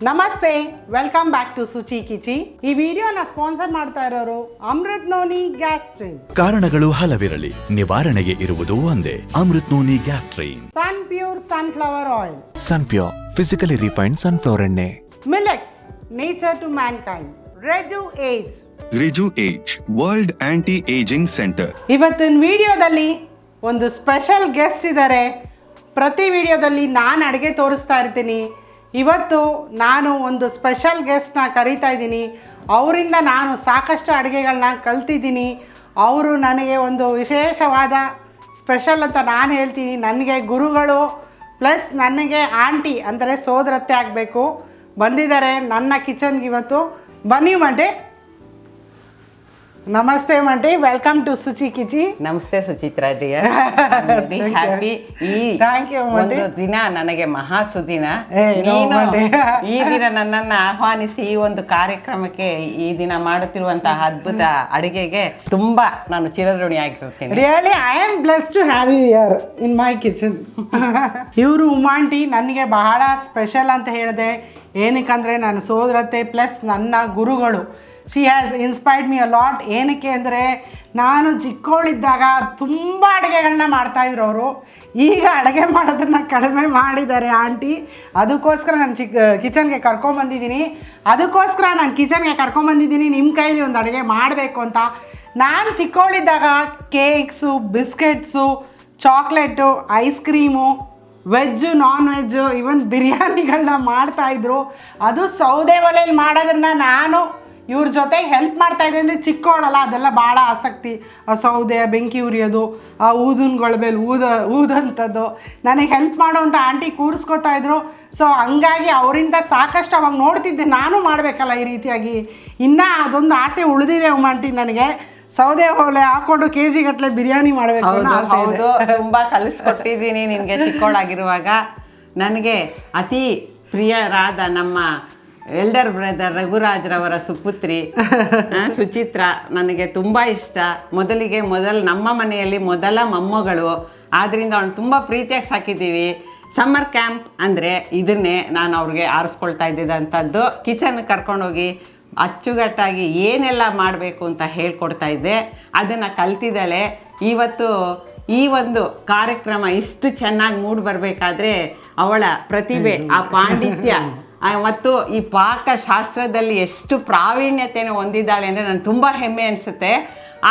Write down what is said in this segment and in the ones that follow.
ನಮಸ್ತೆ, welcome back to Suchi ಕಿಚಿ. ಈ ವಿಡಿಯೋನ ಸ್ಪಾನ್ಸರ್ ಮಾಡ್ತಾ ಇರೋರು ಅಮೃತ್ ನೋನಿ ಗ್ಯಾಸ್ ಸ್ಟ್ರೀಮ್. ಕಾರಣಗಳು ಹಲವಿರಲಿ, ನಿವಾರಣೆಗೆ ಇರುವುದು ಒಂದೇ. Amrit Noni gas stream. Sun Pure sunflower oil. Sun Pure physically refined sunflower ಎಣ್ಣೆ. Milex, nature to mankind. Reju Age. Reju Age, world anti ageing centre. ಇವತ್ತಿನ ವಿಡಿಯೋದಲ್ಲಿ ಒಂದು ಸ್ಪೆಷಲ್ ಗೆಸ್ಟ್ ಇದ್ದಾರೆ. ಪ್ರತಿ ವಿಡಿಯೋದಲ್ಲಿ ನಾನು ಅಡುಗೆ ತೋರಿಸ್ತಾ ಇರ್ತೀನಿ. ಇವತ್ತು ನಾನು ಒಂದು ಸ್ಪೆಷಲ್ ಗೆಸ್ಟ್ನ ಕರೀತಾ ಇದ್ದೀನಿ. ಅವರಿಂದ ನಾನು ಸಾಕಷ್ಟು ಅಡುಗೆಗಳನ್ನ ಕಲ್ತಿದ್ದೀನಿ. ಅವರು ನನಗೆ ಒಂದು ವಿಶೇಷವಾದ ಸ್ಪೆಷಲ್ ಅಂತ ನಾನು ಹೇಳ್ತೀನಿ. ನನಗೆ ಗುರುಗಳು ಪ್ಲಸ್ ನನಗೆ ಆಂಟಿ ಅಂದರೆ ಸೋದರತ್ತೆ ಆಗಬೇಕು. ಬಂದಿದ್ದಾರೆ ನನ್ನ ಕಿಚನ್ಗೆ ಇವತ್ತು. ಬನ್ನಿ ಮಂಟಿ. ನಮಸ್ತೆ ಮಂಟಿ, ವೆಲ್ಕಮ್ ಟು ಸುಚಿ ಕಿಚಿ. ನಮಸ್ತೆ ಸುಚಿತ್ರಾ ಡಿಯರ್. ಹ್ಯಾಪಿ. ಒಂದು ದಿನ ನನಗೆ ಮಹಾ ಸುದಿನ. ಈ ದಿನ ನನ್ನನ್ನು ಆಹ್ವಾನಿಸಿ ಈ ಒಂದು ಕಾರ್ಯಕ್ರಮಕ್ಕೆ ಈ ದಿನ ಮಾಡುತ್ತಿರುವಂತಹ ಅದ್ಭುತ ಅಡುಗೆಗೆ ತುಂಬಾ ನಾನು ಚಿರಋಣಿ ಆಗಿರ್ತೀನಿ. Really I am blessed to have you here in my kitchen. ಇವರು ಉಮಾಂಟಿ ನನಗೆ ಬಹಳ ಸ್ಪೆಷಲ್ ಅಂತ ಹೇಳಿದೆ. ಏನಕ್ಕಂದರೆ ನನ್ನ ಸೋದರತೆ ಪ್ಲಸ್ ನನ್ನ ಗುರುಗಳು. She has inspired me a lot. ಏನಕ್ಕೆ ಅಂದರೆ ನಾನು ಚಿಕ್ಕವಳಿದ್ದಾಗ ತುಂಬ ಅಡುಗೆಗಳನ್ನ ಮಾಡ್ತಾಯಿದ್ರು ಅವರು. ಈಗ ಅಡುಗೆ ಮಾಡೋದನ್ನು ಕಡಿಮೆ ಮಾಡಿದ್ದಾರೆ ಆಂಟಿ. ಅದಕ್ಕೋಸ್ಕರ ನಾನು ಕಿಚನ್ಗೆ ಕರ್ಕೊಂಬಂದಿದ್ದೀನಿ. ನಿಮ್ಮ ಕೈಲಿ ಒಂದು ಅಡುಗೆ ಮಾಡಬೇಕು ಅಂತ. ನಾನು ಚಿಕ್ಕವಳಿದ್ದಾಗ cakes, biscuits, chocolate, ice cream, veg, non veg, even ಬಿರಿಯಾನಿಗಳನ್ನ ಮಾಡ್ತಾಯಿದ್ರು. ಅದು ಸೌದೆ ಒಲೆಯಲ್ಲಿ ಮಾಡೋದನ್ನ ನಾನು ಇವ್ರ ಜೊತೆ ಹೆಲ್ಪ್ ಮಾಡ್ತಾಯಿದ್ದೆ. ಅಂದರೆ ಚಿಕ್ಕವಳಲ್ಲ, ಅದೆಲ್ಲ ಭಾಳ ಆಸಕ್ತಿ. ಆ ಸೌದೆ ಬೆಂಕಿ ಉರಿಯೋದು, ಆ ಊದನ್ಗಳ ಮೇಲೆ ಊದಂಥದ್ದು ನನಗೆ ಹೆಲ್ಪ್ ಮಾಡೋವಂಥ ಆಂಟಿ ಕೂರಿಸ್ಕೊತಾಯಿದ್ರು. ಸೊ ಹಂಗಾಗಿ ಅವರಿಂದ ಸಾಕಷ್ಟು ಅವಾಗ ನೋಡ್ತಿದ್ದೆ, ನಾನು ಮಾಡಬೇಕಲ್ಲ ಈ ರೀತಿಯಾಗಿ. ಇನ್ನೂ ಅದೊಂದು ಆಸೆ ಉಳಿದಿದೆ ಉಮಾಂಟಿ ನನಗೆ. ಸೌದೆ ಒಲೆ ಹಾಕೊಂಡು KG ಗಟ್ಟಲೆ ಬಿರಿಯಾನಿ ಮಾಡಬೇಕು ಅನ್ನೋ ಆಸೆ ಇದೆ. ತುಂಬ ಕಲಿಸ್ಕೊಟ್ಟಿದ್ದೀನಿ ನಿನಗೆ ಚಿಕ್ಕವಳಾಗಿರುವಾಗ. ನನಗೆ ಅತಿ ಪ್ರಿಯರಾದ ನಮ್ಮ ಎಲ್ಡರ್ ಬ್ರದರ್ ರಘುರಾಜ್ರವರ ಸುಪುತ್ರಿ ಸುಚಿತ್ರಾ ನನಗೆ ತುಂಬ ಇಷ್ಟ. ನಮ್ಮ ಮನೆಯಲ್ಲಿ ಮೊದಲ ಮೊಮ್ಮಗಳು. ಆದ್ದರಿಂದ ಅವಳು ತುಂಬ ಪ್ರೀತಿಯಾಗಿ ಸಾಕಿದ್ದೀವಿ. ಸಮ್ಮರ್ ಕ್ಯಾಂಪ್ ಅಂದರೆ ಇದನ್ನೇ ನಾನು ಅವ್ರಿಗೆ ಆರಿಸ್ಕೊಳ್ತಾ ಇದ್ದಿದ್ದಂಥದ್ದು. ಕಿಚನ್ ಕರ್ಕೊಂಡೋಗಿ ಅಚ್ಚುಕಟ್ಟಾಗಿ ಏನೆಲ್ಲ ಮಾಡಬೇಕು ಅಂತ ಹೇಳ್ಕೊಡ್ತಾ ಇದ್ದೆ. ಅದನ್ನು ಕಲ್ತಿದ್ದಾಳೆ. ಇವತ್ತು ಈ ಒಂದು ಕಾರ್ಯಕ್ರಮ ಇಷ್ಟು ಚೆನ್ನಾಗಿ ಮೂಡಿ ಬರಬೇಕಾದ್ರೆ ಅವಳ ಪ್ರತಿಭೆ, ಆ ಪಾಂಡಿತ್ಯ ಮತ್ತು ಈ ಪಾಕಶಾಸ್ತ್ರದಲ್ಲಿ ಎಷ್ಟು ಪ್ರಾವೀಣ್ಯತೆಯನ್ನು ಹೊಂದಿದ್ದಾಳೆ ಅಂದರೆ ನನಗೆ ತುಂಬ ಹೆಮ್ಮೆ ಅನಿಸುತ್ತೆ.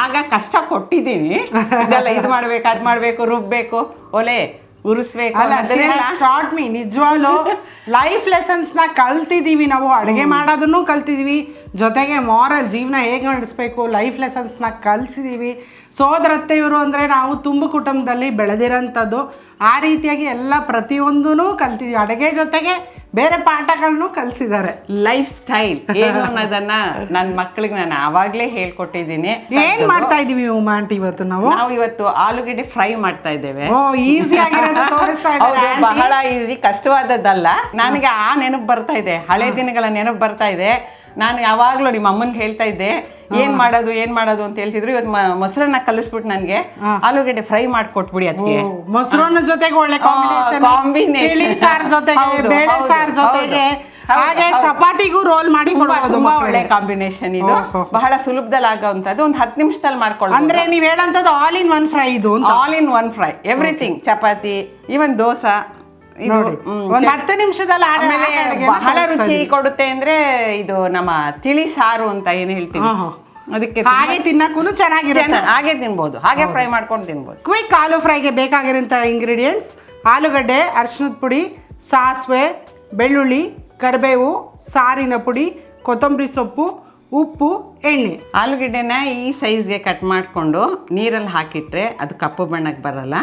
ಆಗ ಕಷ್ಟ ಕೊಟ್ಟಿದ್ದೀನಿ. ಇದೆಲ್ಲ ಇದು ಮಾಡಬೇಕು, ಅದು ಮಾಡಬೇಕು, ರುಬ್ಬಬೇಕು, ಒಲೆ ಉರಿಸ್ಬೇಕು. ಸ್ಟಾರ್ಟ್ ಮೀ ನಿಜವಾಗ್ಲೂ ಲೈಫ್ ಲೆಸನ್ಸ್ನ ಕಲ್ತಿದ್ದೀವಿ ನಾವು. ಅಡುಗೆ ಮಾಡೋದನ್ನು ಕಲ್ತಿದ್ದೀವಿ, ಜೊತೆಗೆ ಮಾರಲ್ ಜೀವನ ಹೇಗೆ ನಡೆಸಬೇಕು ಲೈಫ್ ಲೆಸನ್ಸ್ನ ಕಲಿಸಿದ್ದೀವಿ. ಸೋದರತ್ತೆಯವರು ಅಂದರೆ ನಾವು ತುಂಬ ಕುಟುಂಬದಲ್ಲಿ ಬೆಳೆದಿರೋಂಥದ್ದು. ಆ ರೀತಿಯಾಗಿ ಎಲ್ಲ ಪ್ರತಿಯೊಂದೂ ಕಲ್ತಿದ್ದೀವಿ. ಅಡುಗೆ ಜೊತೆಗೆ ಬೇರೆ ಪಾಠಗಳನ್ನು ಕಲಿಸಿದ್ದಾರೆ. ಲೈಫ್ ಸ್ಟೈಲ್ ಏನು ಅನ್ನೋದನ್ನ ನನ್ನ ಮಕ್ಕಳಿಗೆ ನಾನು ಆವಾಗಲೇ ಹೇಳ್ಕೊಟ್ಟಿದ್ದೀನಿ. ಏನು ಮಾಡ್ತಾ ಇದ್ದೀವಿ ಉಮಾ ಆಂಟಿ ಇವತ್ತು? ನಾವು ಇವತ್ತು ಆಲೂಗೆಡ್ಡೆ ಫ್ರೈ ಮಾಡ್ತಾ ಇದ್ದೇವೆ. ಈಸಿ ಆಗಿರೋದು ತೋರಿಸ್ತಾ ಇದ್ದಾರೆ. ಬಹಳ ಈಸಿ, ಕಷ್ಟವಾದದ್ದಲ್ಲ. ನನಗೆ ಆ ನೆನಪು ಬರ್ತಾ ಇದೆ, ಹಳೆ ದಿನಗಳ ನೆನಪು ಬರ್ತಾ ಇದೆ. ನಾನು ಯಾವಾಗಲೂ ನಿಮ್ಮ ಅಮ್ಮನಿಗೆ ಹೇಳ್ತಾ ಇದ್ದೆ ಏನು ಮಾಡೋದು ಅಂತ ಹೇಳ್ತಿದ್ರು. ಇವತ್ತು ಮೊಸರನ್ನ ಕಲಿಸ್ಬಿಟ್ಟು ನನಗೆ ಆಲೂಗೆಡ್ಡೆ ಫ್ರೈ ಮಾಡಿಕೊಟ್ಬಿಡಿ. ಅದಕ್ಕೆ ಮೊಸರನ್ನ ಜೊತೆಗೆ ಒಳ್ಳೆ ಕಾಂಬಿನೇಷನ್, ಸಾರು ಜೊತೆಗೆ ಬೇಳೆ ಸಾರು ಜೊತೆಗೆ ಹಾಗೆ ಚಪಾತಿಗೂ ರೋಲ್ ಮಾಡಿ ಕೊಡೋದು. ತುಂಬಾ ಒಳ್ಳೆ ಕಾಂಬಿನೇಷನ್ ಇದು. ಬಹಳ ಸುಲಭದಲ್ಲಿ ಆಗೋವಂಥದ್ದು. ಒಂದು 10 ನಿಮಿಷದಲ್ಲಿ ಮಾಡ್ಕೊಳ್ಳೋದು. ಅಂದ್ರೆ ನೀವು ಹೇಳಂತದ್ದು ಆಲ್ ಇನ್ ಒನ್ ಫ್ರೈ. ಇದು all in one fry, everything. Chapati, even dosa. ಇದು ಒಂದು 10 ನಿಮಿಷದಲ್ಲಿ ಬಹಳ ರುಚಿ ಕೊಡುತ್ತೆ. ಅಂದ್ರೆ ಇದು ನಮ್ಮ ತಿಳಿ ಸಾರು ಅಂತ ಏನು ಹೇಳ್ತೀವಿ, ಅದಕ್ಕೆ ಹಾಗೆ ತಿನ್ನಕ್ಕೂ ಚೆನ್ನಾಗಿರುತ್ತೆ. ಹಾಗೆ ತಿನ್ಬೋದು, ಹಾಗೆ ಫ್ರೈ ಮಾಡ್ಕೊಂಡು ತಿನ್ಬೋದು. ಕ್ವಿಕ್ ಆಲೂ ಫ್ರೈಗೆ ಬೇಕಾಗಿರೋಂಥ ಇಂಗ್ರೀಡಿಯೆಂಟ್ಸ್: ಆಲೂಗಡ್ಡೆ, ಅರಿಶಿಣದ ಪುಡಿ, ಸಾಸಿವೆ, ಬೆಳ್ಳುಳ್ಳಿ, ಕರಿಬೇವು, ಸಾರಿನ ಪುಡಿ, ಕೊತ್ತಂಬರಿ ಸೊಪ್ಪು, ಉಪ್ಪು, ಎಣ್ಣೆ. ಆಲೂಗಡ್ಡೆನ ಈ ಸೈಜ್ಗೆ ಕಟ್ ಮಾಡಿಕೊಂಡು ನೀರಲ್ಲಿ ಹಾಕಿಟ್ರೆ ಅದು ಕಪ್ಪು ಬಣ್ಣಕ್ಕೆ ಬರಲ್ಲ.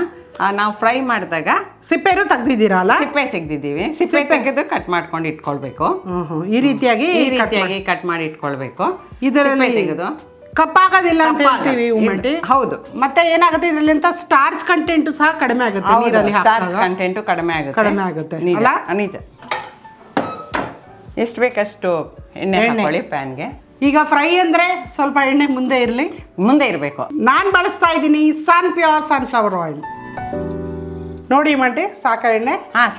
ನಾವು ಫ್ರೈ ಮಾಡಿದಾಗ ಸಿಪ್ಪೆನೂ ತೆಗ್ದಿದ್ದೀರಲ್ಲ? ಸಿಪ್ಪೆ ತೆಗ್ದಿದ್ದೀವಿ. ಸಿಪ್ಪೆ ತೆಗೆದು ಕಟ್ ಮಾಡ್ಕೊಂಡು ಇಟ್ಕೊಳ್ಬೇಕು. ಈ ರೀತಿಯಾಗಿ ಕಟ್ ಮಾಡಿ ಇಟ್ಕೊಳ್ಬೇಕು. ಇದರಲ್ಲಿ ತೆಗೆದು ಕಪ್ಪಾಗೋದಿಲ್ಲ ಅಂತ ಹೇಳ್ತೀವಿ ಉಮಂಟಿ. ಹೌದು. ಮತ್ತೆ ಏನಾಗುತ್ತೆ ಇದರಲ್ಲಿ ಅಂತ ಸ್ಟಾರ್ಚ್ ಕಂಟೆಂಟ್ ಸಹ ಕಡಿಮೆ ಆಗುತ್ತೆ. ನೀರಲ್ಲಿ ಸ್ಟಾರ್ಚ್ ಕಂಟೆಂಟ್ ಕಡಿಮೆ ಆಗುತ್ತೆ. ನಿಜ. ಎಷ್ಟು ಬೇಕಷ್ಟು ಎಣ್ಣೆ ಹಾಕೊಳ್ಳಿ ಪ್ಯಾನ್ಗೆ. ಈಗ ಫ್ರೈ ಅಂದರೆ ಸ್ವಲ್ಪ ಎಣ್ಣೆ ಮುಂದೆ ಇರಬೇಕು. ನಾನು ಬಳಸ್ತಾ ಇದ್ದೀನಿ ಸನ್ ಪ್ಯೂರ್ ಸನ್ಫ್ಲವರ್ ಆಯಿಲ್. ನೋಡಿ ಮಂಟಿ ಸಾಕ ಎಣ್ಣೆ. ಹಾಂ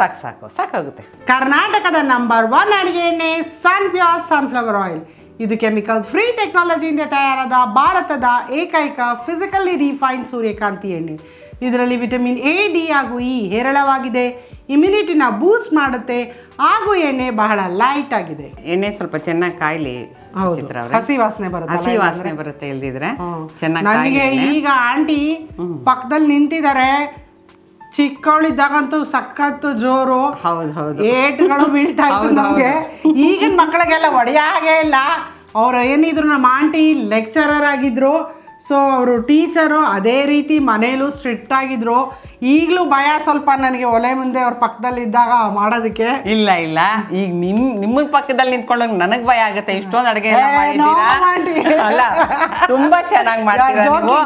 ಸಾಕಾಗುತ್ತೆ. ಕರ್ನಾಟಕದ ನಂಬರ್ 1 ಅಡಿಗೆ ಎಣ್ಣೆ ಸನ್ಪ್ಯೂರ್ ಸನ್ಫ್ಲವರ್ ಆಯಿಲ್. ಇದು ಕೆಮಿಕಲ್ ಫ್ರೀ ಟೆಕ್ನಾಲಜಿಯಿಂದ ತಯಾರಾದ ಭಾರತದ ಏಕೈಕ ಫಿಸಿಕಲಿ ರಿಫೈನ್ಡ್ ಸೂರ್ಯಕಾಂತಿ ಎಣ್ಣೆ. ಇದರಲ್ಲಿ ವಿಟಮಿನ್ ಎ, ಡಿ ಹಾಗೂ ಇ ಹೇರಳವಾಗಿದೆ. ಇಮ್ಯುನಿಟಿನ ಬೂಸ್ಟ್ ಮಾಡುತ್ತೆ ಹಾಗೂ ಎಣ್ಣೆ ಬಹಳ ಲೈಟ್ ಆಗಿದೆ. ಎಣ್ಣೆ ಸ್ವಲ್ಪ ಚೆನ್ನಾಗಿ ಕಾಯ್ಲಿ ಚಿತ್ರ ಅವ್ರೆ. ಹಸಿ ವಾಸನೆ ಬರುತ್ತೆ ಇಲ್ದಿದ್ರೆ ಚೆನ್ನಾಗಿ. ನನಗೆ ಈಗ ಆಂಟಿ ಪಕ್ಕದಲ್ಲಿ ನಿಂತಿದ್ದಾರೆ. ಚಿಕ್ಕವಳಿದ್ದಾಗಂತೂ ಸಖತ್ತು ಜೋರು. ಹೌದು ಏಟ್ಗಳು ಬೀಳ್ತಾ ಇತ್ತು ನಮಗೆ. ಈಗಿನ ಮಕ್ಕಳಿಗೆಲ್ಲ ಹೊಡೆಯ ಹಾಗೆ ಇಲ್ಲ. ಅವ್ರು ಏನಿದ್ರು ನಮ್ಮ ಆಂಟಿ ಲೆಕ್ಚರರ್ ಆಗಿದ್ರು, ಸೊ ಅವರು ಟೀಚರು. ಅದೇ ರೀತಿ ಮನೇಲೂ ಸ್ಟ್ರಿಕ್ಟ್ ಆಗಿದ್ರು. ಈಗಲೂ ಭಯ ಸ್ವಲ್ಪ ನನಗೆ ಒಲೆ ಮುಂದೆ ಅವ್ರ ಪಕ್ಕದಲ್ಲಿ ಇದ್ದಾಗ ಮಾಡೋದಕ್ಕೆ. ಇಲ್ಲ ಈಗ ನಿಮ್ಮ ಪಕ್ಕದಲ್ಲಿ ನಿಂತ್ಕೊಂಡಾಗ ನನಗೆ ಭಯ ಆಗುತ್ತೆ. ಇಷ್ಟೊಂದು ಅಡುಗೆ ಅಲ್ಲ, ತುಂಬಾ ಚೆನ್ನಾಗಿ ಮಾಡ್ತೀರಾ ನೀವು.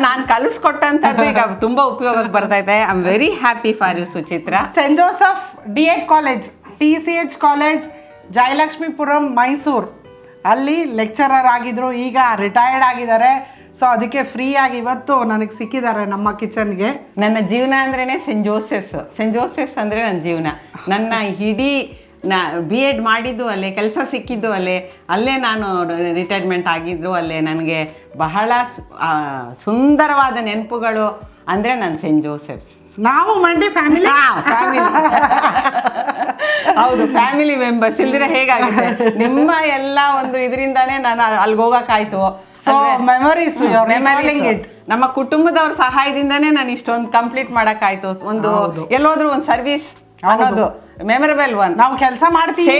ನಾನು ಕಲಿಸ್ಕೊಟ್ಟಂಥದ್ದು ಈಗ ತುಂಬಾ ಉಪಯೋಗಕ್ಕೆ ಬರ್ತೈತೆ. I am very happy for you Suchitra. Saint Joseph D Ed college, TCH college, Jayalakshmipuram, Mysuru ಅಲ್ಲಿ ಲೆಕ್ಚರರ್ ಆಗಿದ್ರು. ಈಗ ರಿಟೈರ್ಡ್ ಆಗಿದ್ದಾರೆ. ಸೊ ಅದಕ್ಕೆ ಫ್ರೀಯಾಗಿ ಇವತ್ತು ನನಗೆ ಸಿಕ್ಕಿದ್ದಾರೆ ನಮ್ಮ ಕಿಚನ್ಗೆ. ನನ್ನ ಜೀವನ ಅಂದ್ರೇ ಸೆಂಟ್ ಜೋಸೆಫ್ಸ್ ಅಂದರೆ ನನ್ನ ಜೀವನ. ನನ್ನ ಇಡೀ B.Ed ಮಾಡಿದ್ದು ಅಲ್ಲೇ, ಕೆಲಸ ಸಿಕ್ಕಿದ್ದು ಅಲ್ಲೇ ನಾನು ರಿಟೈರ್ಮೆಂಟ್ ಆಗಿದ್ದು ಅಲ್ಲೇ. ನನಗೆ ಬಹಳ ಸುಂದರವಾದ ನೆನಪುಗಳು ಅಂದರೆ ನನ್ನ ಸೆಂಟ್ ಜೋಸೆಫ್ಸ್. ನಾವು ಮಂಡಿ ಫ್ಯಾಮಿಲಿ. ಹೌದು, ಫ್ಯಾಮಿಲಿ ಮೆಂಬರ್ಸ್ ಇಲ್ದಿರ ಹೇಗಾಗುತ್ತೆ. ನಿಮ್ಮ ಎಲ್ಲ ಒಂದು ಇದರಿಂದಾನೇ ನಾನು ಅಲ್ಲಿಗೆ ಹೋಗೋಕ್ಕಾಯ್ತು. ಮೆಮೊರೀಸ್ ನಮ್ಮ ಕುಟುಂಬದವ್ರ ಸಹಾಯದಿಂದಾನೇ ನಾನು ಇಷ್ಟೊಂದು ಕಂಪ್ಲೀಟ್ ಮಾಡೋಕ್ಕಾಯ್ತು. ಒಂದು ಎಲ್ಲೋದ್ರೂ ಒಂದು ಸರ್ವಿಸ್ ಅನ್ನೋದು ಮೆಮೊರೇಬಲ್ ಒನ್. ನಾವು ಕೆಲಸ ಮಾಡ್ತೀವಿ,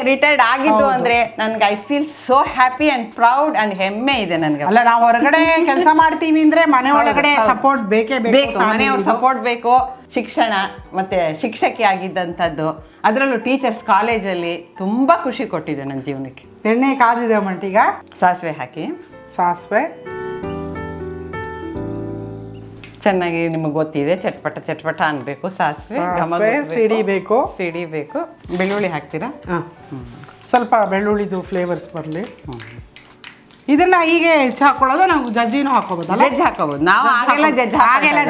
ರಿಟೈರ್ಡ್ ಆಗಿದ್ದು ಅಂದ್ರೆ ನನ್ಗೆ I feel so happy and proud and ಹೆಮ್ಮೆ ಇದೆ ನನಗೆ. ಅಲ್ಲ, ನಾವು ಹೊರಗಡೆ ಕೆಲಸ ಮಾಡ್ತೀವಿ ಅಂದ್ರೆ ಮನೆ ಒಳಗಡೆ ಸಪೋರ್ಟ್ ಬೇಕೇ ಬೇಕು. ಮನೆಯವ್ರ ಸಪೋರ್ಟ್ ಬೇಕು. ಶಿಕ್ಷಣ ಮತ್ತೆ ಶಿಕ್ಷಕಿ ಆಗಿದ್ದಂಥದ್ದು, ಅದರಲ್ಲೂ ಟೀಚರ್ಸ್ ಕಾಲೇಜಲ್ಲಿ ತುಂಬಾ ಖುಷಿ ಕೊಟ್ಟಿದೆ ನನ್ನ ಜೀವನಕ್ಕೆ. ಎಣ್ಣೆ ಕಾದಿದೆ ಮಂಟೀಗ. ಸಾಸಿವೆ ಹಾಕಿ. ಸಾಸಿವೆ ಚೆನ್ನಾಗಿ ನಿಮಗೆ ಗೊತ್ತಿದೆ, ಚಟ್ಪಟ ಅನ್ಬೇಕು. ಸಾಸಿವೆ ಸಿಡಿಬೇಕು. ಬೆಳ್ಳುಳ್ಳಿ ಹಾಕ್ತೀರಾ? ಸ್ವಲ್ಪ ಬೆಳ್ಳುಳ್ಳಿದು ಫ್ಲೇವರ್ಸ್ ಬರಲಿ. ಇದನ್ನ ಹೀಗೆ ಹೆಚ್ಚು ಹಾಕೊಳ್ಳೋದು, ನಾವು ಜಜ್ಜಿನೂ ಹಾಕೋಬಹುದು. ಜಜ್ಜಿ ಹಾಕೋಬಹುದು. ನಾವು ಆಗೆಲ್ಲ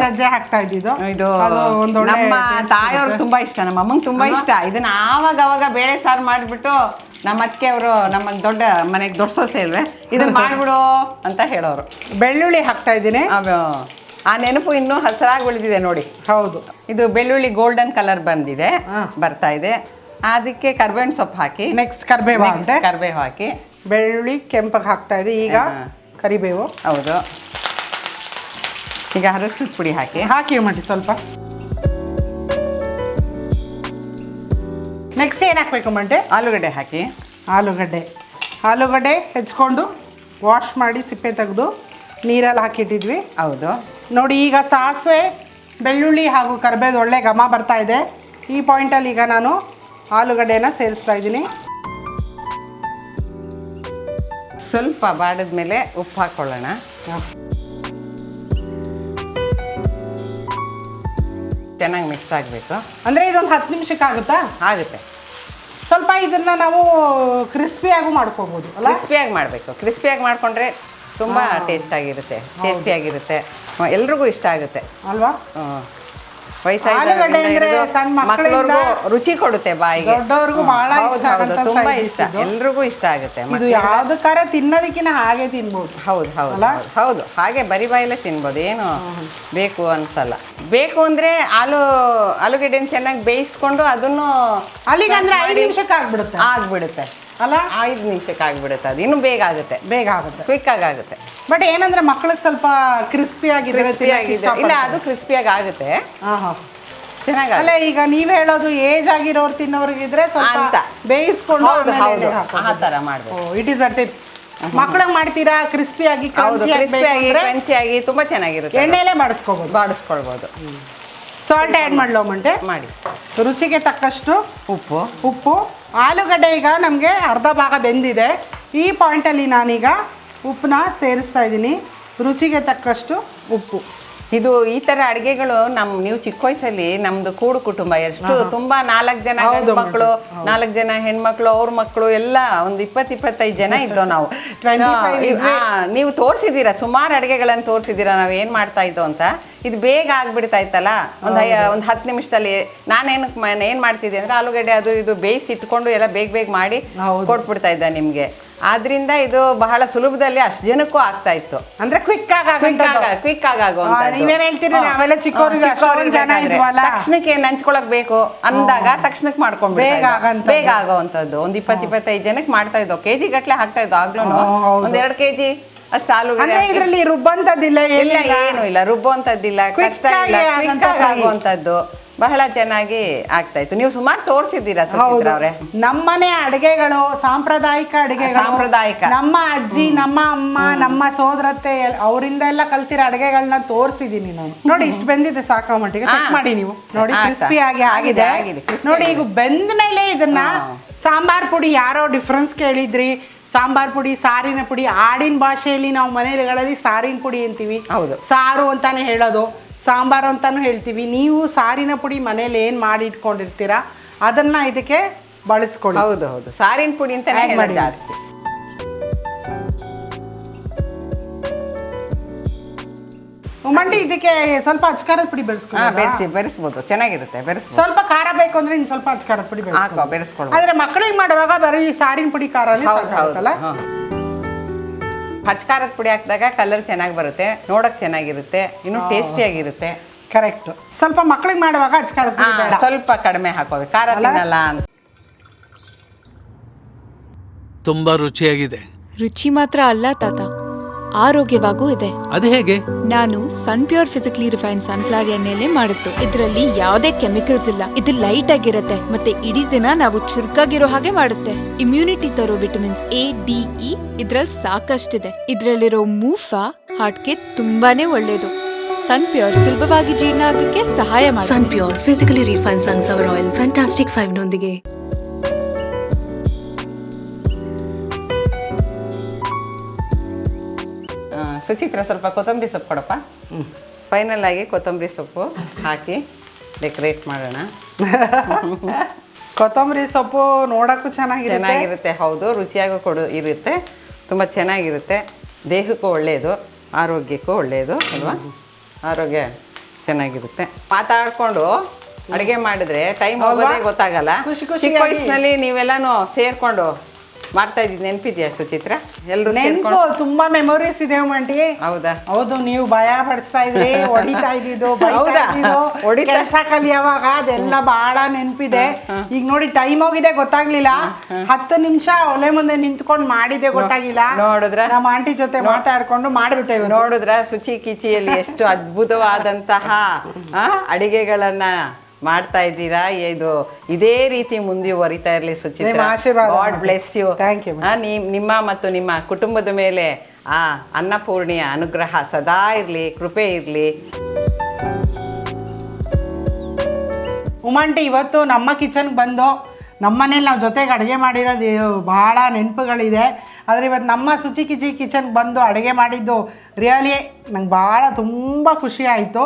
ಜಜ್ಜೆ ಹಾಕ್ತಾ ಇದ್ದಿದ್ದು. ಇದು ನಮ್ಮ ತಾಯಿಯವ್ರಿಗೆ ತುಂಬಾ ಇಷ್ಟ, ನಮ್ಮ ಅಮ್ಮಂಗೆ ತುಂಬಾ ಇಷ್ಟ. ಇದನ್ನ ಅವಾಗ ಬೇಳೆ ಸಾರು ಮಾಡಿಬಿಟ್ಟು ನಮ್ಮ ಅಕ್ಕೆ ಅವರು, ನಮ್ಮ ಮನೆಗೆ ದೊಡ್ಡ ಸೊಸೆ ಇಲ್ವೇ, ಇದನ್ನ ಮಾಡ್ಬಿಡು ಅಂತ ಹೇಳೋರು. ಬೆಳ್ಳುಳ್ಳಿ ಹಾಕ್ತಾ ಇದ್ದೀನಿ. ಆ ನೆನಪು ಇನ್ನೂ ಹಸಿರಾಗಿ ಉಳಿದಿದೆ ನೋಡಿ. ಹೌದು, ಇದು ಬೆಳ್ಳುಳ್ಳಿ ಗೋಲ್ಡನ್ ಕಲರ್ ಬರ್ತಾ ಇದೆ. ಅದಕ್ಕೆ ಕರ್ಬೇವಿನ ಸೊಪ್ಪು ಹಾಕಿ. ನೆಕ್ಸ್ಟ್ ಕರ್ಬೇವು ಹಾಕಿ. ಬೆಳ್ಳುಳ್ಳಿ ಕೆಂಪಗೆ ಹಾಕ್ತಾ ಇದೆ. ಈಗ ಕರಿಬೇವು. ಹೌದು. ಈಗ ಅರಶಿನ ಪುಡಿ ಹಾಕಿ ಮಾಡಿ ಸ್ವಲ್ಪ. ನೆಕ್ಸ್ಟ್ ಏನು ಹಾಕ್ಬೇಕು ಮಂಟೆ? ಆಲೂಗಡ್ಡೆ ಹಾಕಿ. ಆಲೂಗಡ್ಡೆ ಹೆಚ್ಕೊಂಡು ವಾಶ್ ಮಾಡಿ ಸಿಪ್ಪೆ ತೆಗೆದು ನೀರಲ್ಲಿ ಹಾಕಿಟ್ಟಿದ್ವಿ. ಹೌದು ನೋಡಿ. ಈಗ ಸಾಸಿವೆ, ಬೆಳ್ಳುಳ್ಳಿ ಹಾಗೂ ಕರಿಬೇವು ಒಳ್ಳೆ ಘಮ ಬರ್ತಾ ಇದೆ. ಈ ಪಾಯಿಂಟಲ್ಲಿ ಈಗ ನಾನು ಆಲೂಗಡ್ಡೆನ ಸೇರಿಸ್ತಾ ಇದ್ದೀನಿ. ಸ್ವಲ್ಪ ಬಾಡಿದ ಮೇಲೆ ಉಪ್ಪು ಹಾಕೊಳ್ಳೋಣ. ಚೆನ್ನಾಗಿ ಮಿಕ್ಸ್ ಆಗಬೇಕು. ಅಂದರೆ ಇದೊಂದು 10 ನಿಮಿಷಕ್ಕೆ ಆಗುತ್ತಾ? ಆಗುತ್ತೆ. ಸ್ವಲ್ಪ ಇದನ್ನ ನಾವು ಕ್ರಿಸ್ಪಿಯಾಗೂ ಮಾಡ್ಕೋಬೋದು ಅಲ್ಲ? ಕ್ರಿಸ್ಪಿಯಾಗಿ ಮಾಡಬೇಕು. ಕ್ರಿಸ್ಪಿಯಾಗಿ ಮಾಡಿಕೊಂಡ್ರೆ ತುಂಬ ಟೇಸ್ಟಿಯಾಗಿರುತ್ತೆ. ಎಲ್ರಿಗೂ ಇಷ್ಟ ಆಗುತ್ತೆ ಅಲ್ವಾ? ಮಕ್ಕಳಿಗೂ ರುಚಿ ಕೊಡುತ್ತೆ ಬಾಯಿಗೆ. ದೊಡ್ಡವ್ರಿಗೂ ಬಹಳ ತುಂಬಾ ಇಷ್ಟ, ಎಲ್ರಿಗೂ ಇಷ್ಟ ಆಗುತ್ತೆ. ಇದು ಯಾವ್ದಕ್ಕಾರ ತಿನ್ನೋದಕ್ಕಿಂತ ಹಾಗೆ ತಿನ್ಬೋದು. ಹೌದು ಹಾಗೆ ಬರಿ ಬಾಯಲ್ಲೇ ತಿನ್ಬೋದು. ಏನು ಬೇಕು ಅನ್ಸಲ್ಲ. ಬೇಕು ಅಂದ್ರೆ ಆಲೂಗಡ್ಡೆನ ಚೆನ್ನಾಗಿ ಬೇಯಿಸ್ಕೊಂಡು ಅದನ್ನು ಅಲ್ಲಿಗೆ ಅಂದ್ರೆ 5 ನಿಮಿಷಕ್ಕೆ ಆಗ್ಬಿಡುತ್ತೆ ಅಲ್ಲ? 5 ನಿಮಿಷಕ್ಕೆ ಆಗ್ಬಿಡುತ್ತೆ. ಅದು ಇನ್ನು ಬೇಗ ಆಗುತ್ತೆ, ಕ್ವಿಕ್ ಆಗುತ್ತೆ. ಬಟ್ ಏನಂದ್ರೆ ಮಕ್ಕಳಿಗೆ ಸ್ವಲ್ಪ ಕ್ರಿಸ್ಪಿಯಾಗಿ ಇಲ್ಲ, ಅದು ಕ್ರಿಸ್ಪಿಯಾಗಿ ಆಗುತ್ತೆ. ಚೆನ್ನಾಗಿ ಅಲ್ಲ, ಈಗ ನೀವ್ ಹೇಳೋದು ಏಜ್ ಆಗಿರೋರು ತಿನ್ನೋರ್ಗಿದ್ರೆ ಸ್ವಲ್ಪ ಬೇಯಿಸ್ಕೊಂಡು ಆ ಥರ ಮಾಡಬೇಕು. It is a tip. ಮಕ್ಕಳಿಗೆ ಮಾಡ್ತೀರಾ ಕ್ರಿಸ್ಪಿಯಾಗಿ, ಕ್ರಂಚಿಯಾಗಿ ತುಂಬಾ ಚೆನ್ನಾಗಿರುತ್ತೆ. ಎಣ್ಣೆಲೆ ಬಾಡಿಸ್ಕೊಳ್ಬೋದು. ಸಾಲ್ಟ್ ಆ್ಯಡ್ ಮಾಡ್ಲೋ ಮಂಟೆ? ಮಾಡಿ. ರುಚಿಗೆ ತಕ್ಕಷ್ಟು ಉಪ್ಪು. ಆಲೂಗಡ್ಡೆ ಈಗ ನಮಗೆ ಅರ್ಧ ಭಾಗ ಬೆಂದಿದೆ. ಈ ಪಾಯಿಂಟಲ್ಲಿ ನಾನೀಗ ಉಪ್ಪನ್ನ ಸೇರಿಸ್ತಾ ಇದ್ದೀನಿ. ರುಚಿಗೆ ತಕ್ಕಷ್ಟು ಉಪ್ಪು. ಇದು ಈ ತರ ಅಡಿಗೆಗಳು ನೀವು ಚಿಕ್ಕ ವಯಸ್ಸಲ್ಲಿ ನಮ್ದು ಕೂಡು ಕುಟುಂಬ ಎಷ್ಟು ತುಂಬಾ 4 ಜನ ಗಂಡು ಮಕ್ಕಳು 4 ಜನ ಹೆಣ್ಮಕ್ಳು ಅವ್ರ ಮಕ್ಕಳು ಎಲ್ಲ ಒಂದು 20-25 ಜನ ಇದ್ದೋ ನಾವು. ನೀವು ತೋರಿಸಿದ್ದೀರಾ ಸುಮಾರು ಅಡಿಗೆಗಳನ್ನು ತೋರಿಸಿದ್ದೀರಾ ನಾವು ಏನ್ ಮಾಡ್ತಾ ಇದ್ದೋ ಅಂತ. ಇದು ಬೇಗ ಆಗ್ಬಿಡ್ತಾ ಇತ್ತಲ್ಲ, ಒಂದು 10 ನಿಮಿಷದಲ್ಲಿ. ಏನ್ ಮಾಡ್ತಿದ್ದೆ ಅಂದ್ರೆ ಆಲೂಗಡ್ಡೆ ಅದು ಇದು ಬೇಯಿಸಿ ಇಟ್ಕೊಂಡು ಎಲ್ಲ ಬೇಗ ಮಾಡಿ ಕೊಟ್ಬಿಡ್ತಾ ಇದ್ದ ನಿಮ್ಗೆ. ಆದ್ರಿಂದ ಇದು ಬಹಳ ಸುಲಭದಲ್ಲಿ ಅಷ್ಟು ಜನಕ್ಕೂ ಆಗ್ತಾ ಇತ್ತು. ಅಂದ್ರೆ ಕ್ವಿಕ್ ಆಗಾಗೋ ತಕ್ಷಣಕ್ಕೆ ನಂಚ್ಕೊಳಕ್ ಬೇಕು ಅಂದಾಗ ತಕ್ಷಣಕ್ಕೆ ಮಾಡ್ಕೊಂಡು ಬೇಗ ಆಗೋವಂಥದ್ದು. ಒಂದು 20-25 ಜನಕ್ಕೆ ಮಾಡ್ತಾ ಇದ್ದೋ. ಕೆಜಿ ಗಟ್ಲೆ ಹಾಕ್ತಾ ಇದ್ದೋ. ಆಗ್ಲೂ 1-2 ಕೆಜಿ ಅಷ್ಟು ಆಲೂಗಡ್ಡೆ ಇದರಲ್ಲಿ ರುಬ್ಬಂತದ್ದಿಲ್ಲ, ಏನು ಇಲ್ಲ, ರುಬ್ಬುವಂತದ್ದಿಲ್ಲ, ಕಷ್ಟ ಇಲ್ಲ, ಕ್ವಿಕ್ ಆಗುವಂತದ್ದು ಬಹಳ ಚೆನ್ನಾಗಿ ಆಗ್ತಾ ಇತ್ತು. ನೀವು ಸುಮಾರು ತೋರಿಸಿದ್ದೀರಾ ಸುಚಿತ್ರಾ ಅವ್ರೆ. ನಮ್ಮನೆ ಅಡುಗೆಗಳು ಸಾಂಪ್ರದಾಯಿಕ ನಮ್ಮ ಅಜ್ಜಿ, ನಮ್ಮ ಅಮ್ಮ, ನಮ್ಮ ಸೋದರತ್ತೆ ಅವರಿಂದ ಎಲ್ಲ ಕಲ್ತಿರೋ ಅಡುಗೆಗಳನ್ನ ತೋರಿಸಿದೀನಿ ನಾನು. ನೋಡಿ ಇಷ್ಟು ಬೆಂದಿದೆ ಸಾಕೋ ಮಟ್ಟಿಗೆ. ಚೆಕ್ ಮಾಡಿ ನೀವು ನೋಡಿ, ಕ್ರಿಸ್ಪಿ ಆಗಿದೆ ನೋಡಿ. ಈಗ ಬೆಂದ ಮೇಲೆ ಇದನ್ನ ಸಾಂಬಾರ್ ಪುಡಿ ಯಾರೋ ಡಿಫ್ರೆನ್ಸ್ ಕೇಳಿದ್ರಿ. ಸಾಂಬಾರ್ ಪುಡಿ, ಸಾರಿನ ಪುಡಿ, ಆಡಿನ ಭಾಷೆಯಲ್ಲಿ ನಾವು ಮನೆಗಳಲ್ಲಿ ಸಾರಿನ ಪುಡಿ ಅಂತೀವಿ, ಸಾರು ಅಂತಾನೆ ಹೇಳೋದು, ಸಾಂಬಾರು ಅಂತಾನು ಹೇಳ್ತೀವಿ. ನೀವು ಸಾರಿನ ಪುಡಿ ಮನೇಲಿ ಏನು ಮಾಡಿ ಇಟ್ಕೊಂಡಿರ್ತೀರಾ ಅದನ್ನ ಇದಕ್ಕೆ ಬಳಸ್ಕೊಳ್ಳಿ. ಹೌದು, ಸಾರಿನ ಪುಡಿ ಅಂತ ಮಾಡಿ ಜಾಸ್ತಿ. ಉಮ್ಮಂಟಿ ಇದಕ್ಕೆ ಸ್ವಲ್ಪ ಅಚ್ಕಾರದ ಪುಡಿ ಬೆರೆಸ್ಬೋದು, ಚೆನ್ನಾಗಿರುತ್ತೆ. ಸ್ವಲ್ಪ ಖಾರ ಬೇಕು ಅಂದ್ರೆ ಇನ್ನು ಸ್ವಲ್ಪ ಅಚ್ಕಾರದ ಪುಡಿ ಬೆರೆಸ್ಕೊಳ್ಳಿ. ಆದ್ರೆ ಮಕ್ಕಳಿಗೆ ಮಾಡುವಾಗ ಬರೀ ಸಾರಿನ ಪುಡಿ ಖಾರನೇ ಸಾಕಾಗುತ್ತಲ್ಲ. ಅಚ್ಕಾರದ ಪುಡಿ ಹಾಕಿದಾಗ ಕಲರ್ ಚೆನ್ನಾಗಿ ಬರುತ್ತೆ, ನೋಡಕ್ ಚೆನ್ನಾಗಿರುತ್ತೆ, ಇನ್ನು ಟೇಸ್ಟಿಯಾಗಿರುತ್ತೆ. ಕರೆಕ್ಟ್. ಸ್ವಲ್ಪ ಮಕ್ಕಳಿಗೆ ಮಾಡುವಾಗ ಅಚ್ಕಾರದ ಪುಡಿ ಬೇಡ, ಸ್ವಲ್ಪ ಕಡಿಮೆ ಹಾಕೋಬೇಕು, ಖಾರ ತಿನ್ನಲ್ಲ ಅಂತ. ತುಂಬಾ ರುಚಿಯಾಗಿದೆ. ರುಚಿ ಮಾತ್ರ ಅಲ್ಲ ತಾತ, ಆರೋಗ್ಯವಾಗೂ ಇದೆ. ಅದು ಹೇಗೆ? ನಾನು ಸನ್ಪ್ಯೂರ್ ಫಿಸಿಕಲಿ ರಿಫೈನ್ಡ್ ಸನ್ಫ್ಲವರ್ ಎಣ್ಣೆಲೆ ಮಾಡುತ್ತು. ಇದರಲ್ಲಿ ಯಾವುದೇ ಕೆಮಿಕಲ್ಸ್ ಇಲ್ಲ. ಇದು ಲೈಟ್ ಆಗಿರುತ್ತೆ ಮತ್ತೆ ಇಡೀ ದಿನ ನಾವು ಚುರುಕಾಗಿರೋ ಹಾಗೆ ಮಾಡುತ್ತೆ. ಇಮ್ಯುನಿಟಿ ತರೋ ವಿಟಮಿನ್ಸ್ A, D, E ಇದ್ರಲ್ಲಿ ಸಾಕಷ್ಟಿದೆ. ಇದ್ರಲ್ಲಿರೋ ಮೂಫಾ ಹಾರ್ಟ್ಗೆ ತುಂಬಾನೇ ಒಳ್ಳೇದು. ಸನ್ಪ್ಯೂರ್ ಸುಲಭವಾಗಿ ಜೀರ್ಣ ಆಗಕ್ಕೆ ಸಹಾಯ ಮಾಡುತ್ತೆ. Sunpure physically refined sunflower oil fantastic 5 ನೊಂದಿಗೆ. ಸುಚಿತ್ರ ಸ್ವಲ್ಪ ಕೊತ್ತಂಬರಿ ಸೊಪ್ಪು ಕೊಡಪ್ಪ. ಫೈನಲ್ ಆಗಿ ಕೊತ್ತಂಬರಿ ಸೊಪ್ಪು ಹಾಕಿ ಡೆಕೋರೇಟ್ ಮಾಡೋಣ. ಕೊತ್ತಂಬರಿ ಸೊಪ್ಪು ನೋಡಕ್ಕೂ ಚೆನ್ನಾಗಿರುತ್ತೆ. ಹೌದು, ರುಚಿಯಾಗೂ ಇರುತ್ತೆ, ತುಂಬ ಚೆನ್ನಾಗಿರುತ್ತೆ. ದೇಹಕ್ಕೂ ಒಳ್ಳೆಯದು, ಆರೋಗ್ಯಕ್ಕೂ ಒಳ್ಳೆಯದು ಅಲ್ವಾ? ಆರೋಗ್ಯ ಚೆನ್ನಾಗಿರುತ್ತೆ. ಮಾತಾಡ್ಕೊಂಡು ಅಡುಗೆ ಮಾಡಿದ್ರೆ ಟೈಮ್ ಹೋಗೋದೇ ಗೊತ್ತಾಗಲ್ಲ. ಚಿಕ್ಕ ವಯಸ್ಸಿನಲ್ಲಿ ನೀವೆಲ್ಲಾನು ಸೇರ್ಕೊಂಡು ಮಾಡ್ತಾ ಇದ್ದಿದ್ದು ನೆನಪಿದ್ಯಾ ಸುಚಿತ್ರ? ಎಲ್ರು ನೆನಪು, ತುಂಬಾ ಮೆಮೊರೀಸ್ ಇದೆ ಆಂಟಿ. ಹೌದಾ? ಹೌದು. ನೀವು ಭಯ ಪಡಿಸ್ತಾ ಇದ್ರಿ, ಹೊಡಿತಾ ಇದ್ದಿದ್ದು, ಕೆಲಸ ಕಲಿಯುವಾಗ ಅದೆಲ್ಲ ಬಹಳ ನೆನಪಿದೆ. ಈಗ ನೋಡಿ ಟೈಮ್ ಹೋಗಿದೆ ಗೊತ್ತಾಗ್ಲಿಲ್ಲ. 10 ನಿಮಿಷ ಒಲೆ ಮುಂದೆ ನಿಂತ್ಕೊಂಡು ಮಾಡಿದೆ ಗೊತ್ತಾಗಿಲ್ಲ. ನೋಡಿದ್ರ ನಮ್ಮ ಆಂಟಿ ಜೊತೆ ಮಾತಾಡ್ಕೊಂಡು ಮಾಡ್ಬಿಟ್ಟೆ. ನೋಡಿದ್ರ ಶುಚಿ ಕಿಚಿಯಲ್ಲಿ ಎಷ್ಟು ಅದ್ಭುತವಾದಂತಹ ಅಡಿಗೆಗಳನ್ನ ಮಾಡ್ತಾ ಇದ್ದೀರಾ. ಇದೇ ರೀತಿ ಮುಂದುವರಿತಾ ಇರಲಿ ಸುಚಿತ್ರ. God bless you. ನಿಮ್ಮ ಮತ್ತು ನಿಮ್ಮ ಕುಟುಂಬದ ಮೇಲೆ ಆ ಅನ್ನಪೂರ್ಣಿಯ ಅನುಗ್ರಹ ಸದಾ ಇರಲಿ, ಕೃಪೆ ಇರಲಿ. ಉಮಂಟಿ ಇವತ್ತು ನಮ್ಮ ಕಿಚನ್ಗೆ ಬಂದು ನಮ್ಮನೇಲಿ ನಾವು ಜೊತೆಗೆ ಅಡುಗೆ ಮಾಡಿರೋದು ಭಾಳ ನೆನಪುಗಳಿದೆ. ಆದರೆ ಇವತ್ತು ನಮ್ಮ ಶುಚಿ ಕಿಚನ್ಗೆ ಬಂದು ಅಡುಗೆ ಮಾಡಿದ್ದು ರಿಯಲಿ ನಂಗೆ ಭಾಳ ತುಂಬ ಖುಷಿ ಆಯಿತು.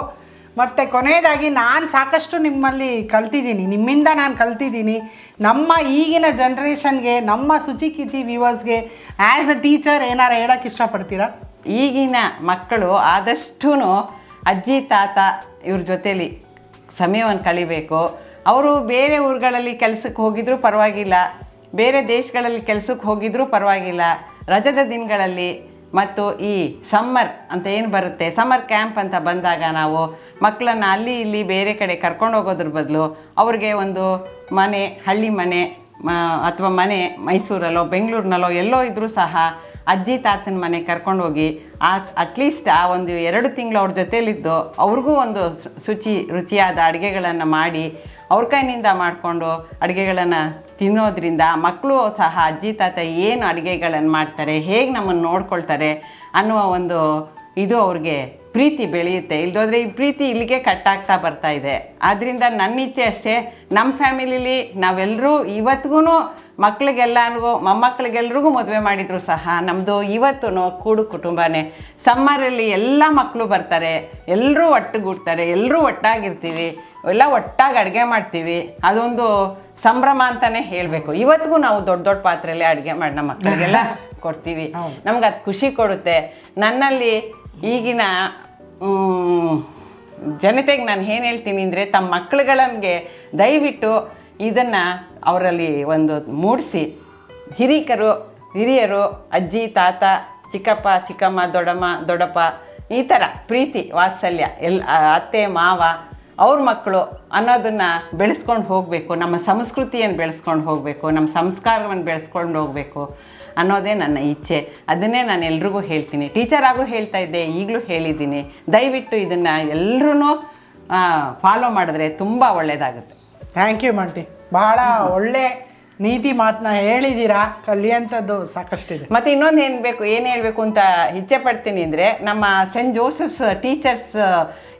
ಮತ್ತು ಕೊನೆಯದಾಗಿ ನಾನು ಸಾಕಷ್ಟು ನಿಮ್ಮಲ್ಲಿ ಕಲ್ತಿದ್ದೀನಿ, ನಿಮ್ಮಿಂದ ನಾನು ಕಲ್ತಿದ್ದೀನಿ. ನಮ್ಮ ಈಗಿನ ಜನ್ರೇಷನ್ಗೆ, ನಮ್ಮ ಶುಚಿ ಕಿಚಿ ವ್ಯೂವರ್ಸ್ಗೆ ಆ್ಯಸ್ ಅ ಟೀಚರ್ ಏನಾರು ಹೇಳೋಕ್ಕೆ ಇಷ್ಟಪಡ್ತೀರಾ? ಈಗಿನ ಮಕ್ಕಳು ಆದಷ್ಟೂ ಅಜ್ಜಿ ತಾತ ಇವ್ರ ಜೊತೇಲಿ ಸಮಯವನ್ನು ಕಳಿಬೇಕು. ಅವರು ಬೇರೆ ಊರುಗಳಲ್ಲಿ ಕೆಲಸಕ್ಕೆ ಹೋಗಿದ್ರೂ ಪರವಾಗಿಲ್ಲ, ಬೇರೆ ದೇಶಗಳಲ್ಲಿ ಕೆಲಸಕ್ಕೆ ಹೋಗಿದ್ರೂ ಪರವಾಗಿಲ್ಲ. ರಜದ ದಿನಗಳಲ್ಲಿ ಮತ್ತು ಈ ಸಮ್ಮರ್ ಅಂತ ಏನು ಬರುತ್ತೆ, ಸಮ್ಮರ್ ಕ್ಯಾಂಪ್ ಅಂತ ಬಂದಾಗ ನಾವು ಮಕ್ಕಳನ್ನು ಅಲ್ಲಿ ಇಲ್ಲಿ ಬೇರೆ ಕಡೆ ಕರ್ಕೊಂಡು ಹೋಗೋದ್ರ ಬದಲು ಅವ್ರಿಗೆ ಒಂದು ಮನೆ, ಹಳ್ಳಿ ಮನೆ ಅಥವಾ ಮನೆ ಮೈಸೂರಲ್ಲೋ ಬೆಂಗಳೂರಿನಲ್ಲೋ ಎಲ್ಲೋ ಇದ್ದರೂ ಸಹ ಅಜ್ಜಿ ತಾತನ ಮನೆ ಕರ್ಕೊಂಡೋಗಿ ಅಟ್ಲೀಸ್ಟ್ ಆ ಒಂದು 2 ತಿಂಗಳು ಅವ್ರ ಜೊತೇಲಿದ್ದು ಅವ್ರಿಗೂ ಒಂದು ರುಚಿಯಾದ ಅಡುಗೆಗಳನ್ನು ಮಾಡಿ ಅವ್ರ ಕೈನಿಂದ ಮಾಡಿಕೊಂಡು ಅಡುಗೆಗಳನ್ನು ತಿನ್ನೋದ್ರಿಂದ ಮಕ್ಕಳು ಸಹ ಅಜ್ಜಿ ತಾತ ಏನು ಅಡುಗೆಗಳನ್ನು ಮಾಡ್ತಾರೆ, ಹೇಗೆ ನಮ್ಮನ್ನು ನೋಡ್ಕೊಳ್ತಾರೆ ಅನ್ನುವ ಒಂದು ಇದು ಅವ್ರಿಗೆ ಪ್ರೀತಿ ಬೆಳೆಯುತ್ತೆ. ಇಲ್ಲದೋದ್ರೆ ಈ ಪ್ರೀತಿ ಇಲ್ಲಿಗೆ ಕಟ್ಟಾಗ್ತಾ ಬರ್ತಾ ಇದೆ. ಆದ್ದರಿಂದ ನನ್ನ ಇಚ್ಛೆ ಅಷ್ಟೇ, ನಮ್ಮ ಫ್ಯಾಮಿಲಿಲಿ ನಾವೆಲ್ಲರೂ ಇವತ್ತಿಗೂ ಮಕ್ಕಳಿಗೆಲ್ಲರಿಗೂ ಮೊಮ್ಮಕ್ಕಳಿಗೆಲ್ರಿಗೂ ಮದುವೆ ಮಾಡಿದ್ರು ಸಹ ನಮ್ಮದು ಇವತ್ತು ಕೂಡು ಕುಟುಂಬನೇ. ಸಮ್ಮರಲ್ಲಿ ಎಲ್ಲ ಮಕ್ಕಳು ಬರ್ತಾರೆ, ಎಲ್ಲರೂ ಒಟ್ಟುಗೂಡ್ತಾರೆ, ಎಲ್ಲರೂ ಒಟ್ಟಾಗಿರ್ತೀವಿ, ಎಲ್ಲ ಒಟ್ಟಾಗಿ ಅಡುಗೆ ಮಾಡ್ತೀವಿ. ಅದೊಂದು ಸಂಭ್ರಮ ಅಂತಲೇ ಹೇಳಬೇಕು. ಇವತ್ತಿಗೂ ನಾವು ದೊಡ್ಡ ದೊಡ್ಡ ಪಾತ್ರೆಯಲ್ಲೇ ಅಡುಗೆ ಮಾಡಿ ನಮ್ಮ ಮಕ್ಕಳಿಗೆಲ್ಲ ಕೊಡ್ತೀವಿ. ನಮ್ಗೆ ಅದು ಖುಷಿ ಕೊಡುತ್ತೆ. ನನ್ನಲ್ಲಿ ಈಗಿನ ಜನತೆಗೆ ನಾನು ಏನು ಹೇಳ್ತೀನಿ ಅಂದರೆ, ತಮ್ಮ ಮಕ್ಕಳುಗಳಿಗೆ ದಯವಿಟ್ಟು ಇದನ್ನು ಅವರಲ್ಲಿ ಒಂದು ಮೂಡಿಸಿ, ಹಿರಿಯರು ಅಜ್ಜಿ ತಾತ ಚಿಕ್ಕಪ್ಪ ಚಿಕ್ಕಮ್ಮ ದೊಡ್ಡಪ್ಪ ಈ ಥರ ಪ್ರೀತಿ ವಾತ್ಸಲ್ಯ ಅತ್ತೆ ಮಾವ ಅವ್ರ ಮಕ್ಕಳು ಅನ್ನೋದನ್ನು ಬೆಳೆಸ್ಕೊಂಡು ಹೋಗಬೇಕು. ನಮ್ಮ ಸಂಸ್ಕೃತಿಯನ್ನು ಬೆಳೆಸ್ಕೊಂಡು ಹೋಗಬೇಕು, ನಮ್ಮ ಸಂಸ್ಕಾರವನ್ನು ಬೆಳೆಸ್ಕೊಂಡು ಹೋಗಬೇಕು ಅನ್ನೋದೇ ನನ್ನ ಇಚ್ಛೆ. ಅದನ್ನೇ ನಾನು ಎಲ್ರಿಗೂ ಹೇಳ್ತೀನಿ. ಟೀಚರಾಗೂ ಹೇಳ್ತಾ ಇದ್ದೆ, ಈಗಲೂ ಹೇಳಿದ್ದೀನಿ. ದಯವಿಟ್ಟು ಇದನ್ನು ಎಲ್ಲರೂ ಫಾಲೋ ಮಾಡಿದ್ರೆ ತುಂಬ ಒಳ್ಳೆಯದಾಗುತ್ತೆ. ಥ್ಯಾಂಕ್ ಯು ಮಂಟಿ, ಬಹಳ ಒಳ್ಳೆ ನೀತಿ ಮಾತನ್ನ ಹೇಳಿದ್ದೀರಾ. ಕಲಿಯುವಂಥದ್ದು ಸಾಕಷ್ಟಿದೆ. ಮತ್ತು ಇನ್ನೊಂದು ಏನು ಹೇಳಬೇಕು ಅಂತ ಇಚ್ಛೆ ಪಡ್ತೀನಿ ಅಂದರೆ, ನಮ್ಮ ಸೆಂಟ್ ಜೋಸೆಫ್ಸ್ ಟೀಚರ್ಸ್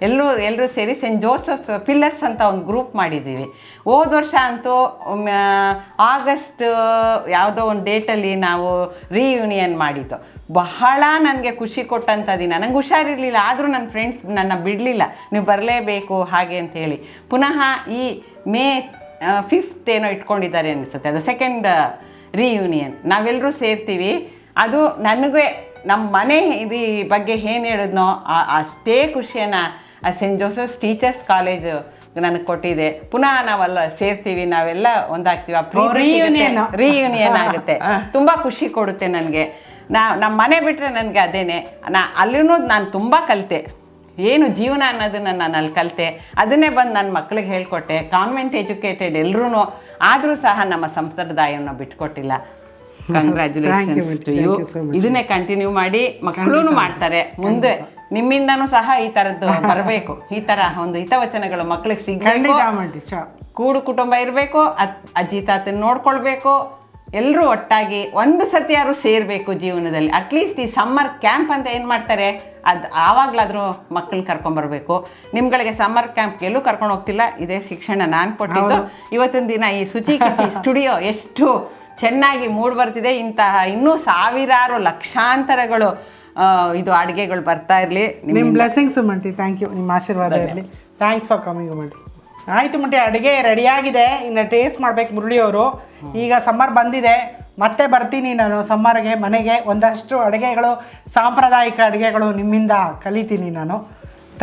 ಎಲ್ಲರೂ ಸೇರಿ ಸೆಂಟ್ ಜೋಸೆಫ್ಸ್ ಪಿಲ್ಲರ್ಸ್ ಅಂತ ಒಂದು ಗ್ರೂಪ್ ಮಾಡಿದ್ದೀವಿ. ಹೋದ ವರ್ಷ ಅಂತೂ ಆಗಸ್ಟ್ ಯಾವುದೋ ಒಂದು ಡೇಟಲ್ಲಿ ನಾವು ರಿಯೂನಿಯನ್ ಮಾಡಿದ್ದು. ಬಹಳ ನನಗೆ ಖುಷಿ ಕೊಟ್ಟಂಥ ದಿನ. ನನಗೆ ಹುಷಾರಿರಲಿಲ್ಲ, ಆದರೂ ನನ್ನ ಫ್ರೆಂಡ್ಸ್ ನನ್ನ ಬಿಡಲಿಲ್ಲ, ನೀವು ಬರಲೇಬೇಕು ಹಾಗೆ ಅಂಥೇಳಿ. ಪುನಃ ಈ ಮೇ 5th ಏನೋ ಇಟ್ಕೊಂಡಿದ್ದಾರೆ ಅನಿಸುತ್ತೆ, ಅದು ಸೆಕೆಂಡ್ ರಿಯೂನಿಯನ್. ನಾವೆಲ್ಲರೂ ಸೇರ್ತೀವಿ. ಅದು ನನಗೆ ನಮ್ಮ ಮನೆ ಇದು ಬಗ್ಗೆ ಏನು ಹೇಳಿದ್ನೋ ಅಷ್ಟೇ ಖುಷಿಯನ್ನು ಆ ಸೆಂಟ್ ಜೋಸೆಫ್ಸ್ ಟೀಚರ್ಸ್ ಕಾಲೇಜು ನನಗೆ ಕೊಟ್ಟಿದೆ. ಪುನಃ ನಾವೆಲ್ಲ ಸೇರ್ತೀವಿ, ನಾವೆಲ್ಲ ಒಂದಾಗ್ತೀವಿ. ರಿಯೂನಿಯನ್ ಆಗುತ್ತೆ. ತುಂಬ ಖುಷಿ ಕೊಡುತ್ತೆ ನನಗೆ. ನಮ್ಮ ಮನೆ ಬಿಟ್ಟರೆ ನನಗೆ ಅದೇನೆ. ಅಲ್ಲೂ ನಾನು ತುಂಬ ಕಲಿತೆ, ಏನು ಜೀವನ ಅನ್ನೋದನ್ನು ನಾನು ಅಲ್ಲಿ ಕಲಿತೆ. ಅದನ್ನೇ ಬಂದು ನನ್ನ ಮಕ್ಕಳಿಗೆ ಹೇಳ್ಕೊಟ್ಟೆ. ಕಾನ್ವೆಂಟ್ ಎಜುಕೇಟೆಡ್ ಎಲ್ಲರೂ ಆದರೂ ಸಹ ನಮ್ಮ ಸಂಪ್ರದಾಯವನ್ನು ಬಿಟ್ಕೊಟ್ಟಿಲ್ಲ. Congratulations to you. ಇದನ್ನೇ ಕಂಟಿನ್ಯೂ ಮಾಡಿ, ಮಕ್ಕಳೂ ಮಾಡ್ತಾರೆ ಮುಂದೆ. ನಿಮ್ಮಿಂದನೂ ಸಹ ಈ ಥರದ್ದು ಬರಬೇಕು, ಈ ಥರ ಒಂದು ಹಿತವಚನಗಳು ಮಕ್ಕಳಿಗೆ ಸಿಗಬೇಕು. ಕೂಡು ಕುಟುಂಬ ಇರಬೇಕು, ಅಜ್ಜಿ ತಾತನ ನೋಡ್ಕೊಳ್ಬೇಕು, ಎಲ್ಲರೂ ಒಟ್ಟಾಗಿ ಒಂದು ಸತಿ ಯಾರು ಸೇರಬೇಕು ಜೀವನದಲ್ಲಿ. ಅಟ್ಲೀಸ್ಟ್ ಈ ಸಮ್ಮರ್ ಕ್ಯಾಂಪ್ ಅಂತ ಏನು ಮಾಡ್ತಾರೆ, ಅದು ಆವಾಗಲಾದರೂ ಮಕ್ಕಳನ್ನ ಕರ್ಕೊಂಬರ್ಬೇಕು. ನಿಮ್ಗಳಿಗೆ ಸಮ್ಮರ್ ಕ್ಯಾಂಪ್ಗೆ ಎಲ್ಲೂ ಕರ್ಕೊಂಡು ಹೋಗ್ತಿಲ್ಲ, ಇದೇ ಶಿಕ್ಷಣ ನಾನು ಕೊಟ್ಟಿದ್ದು. ಇವತ್ತಿನ ದಿನ ಈ ಶುಚಿಕಿಚಿ ಸ್ಟುಡಿಯೋ ಎಷ್ಟು ಚೆನ್ನಾಗಿ ಮೂಡ್ ಬರ್ತಿದೆ. ಇಂತಹ ಇನ್ನೂ ಸಾವಿರಾರು ಲಕ್ಷಾಂತರಗಳು ಇದು ಅಡುಗೆಗಳು ಬರ್ತಾ ಇರಲಿ. ನಿಮ್ಮ ಬ್ಲೆಸ್ಸಿಂಗ್ಸು ಮಂಟಿ. ಥ್ಯಾಂಕ್ ಯು, ನಿಮ್ಮ ಆಶೀರ್ವಾದ ಇರಲಿ. ಥ್ಯಾಂಕ್ಸ್ ಫಾರ್ ಕಮಿಂಗ್ ಮಂಟಿ. ಆಯಿತು ಮಂಟಿ, ಅಡುಗೆ ರೆಡಿಯಾಗಿದೆ, ಇನ್ನು ಟೇಸ್ಟ್ ಮಾಡ್ಬೇಕು ಮುರಳಿಯವರು. ಈಗ ಸಮ್ಮರ್ ಬಂದಿದೆ, ಮತ್ತೆ ಬರ್ತೀನಿ ನಾನು ಸಮ್ಮರ್ಗೆ ಮನೆಗೆ. ಒಂದಷ್ಟು ಅಡುಗೆಗಳು, ಸಾಂಪ್ರದಾಯಿಕ ಅಡುಗೆಗಳು ನಿಮ್ಮಿಂದ ಕಲಿತೀನಿ ನಾನು.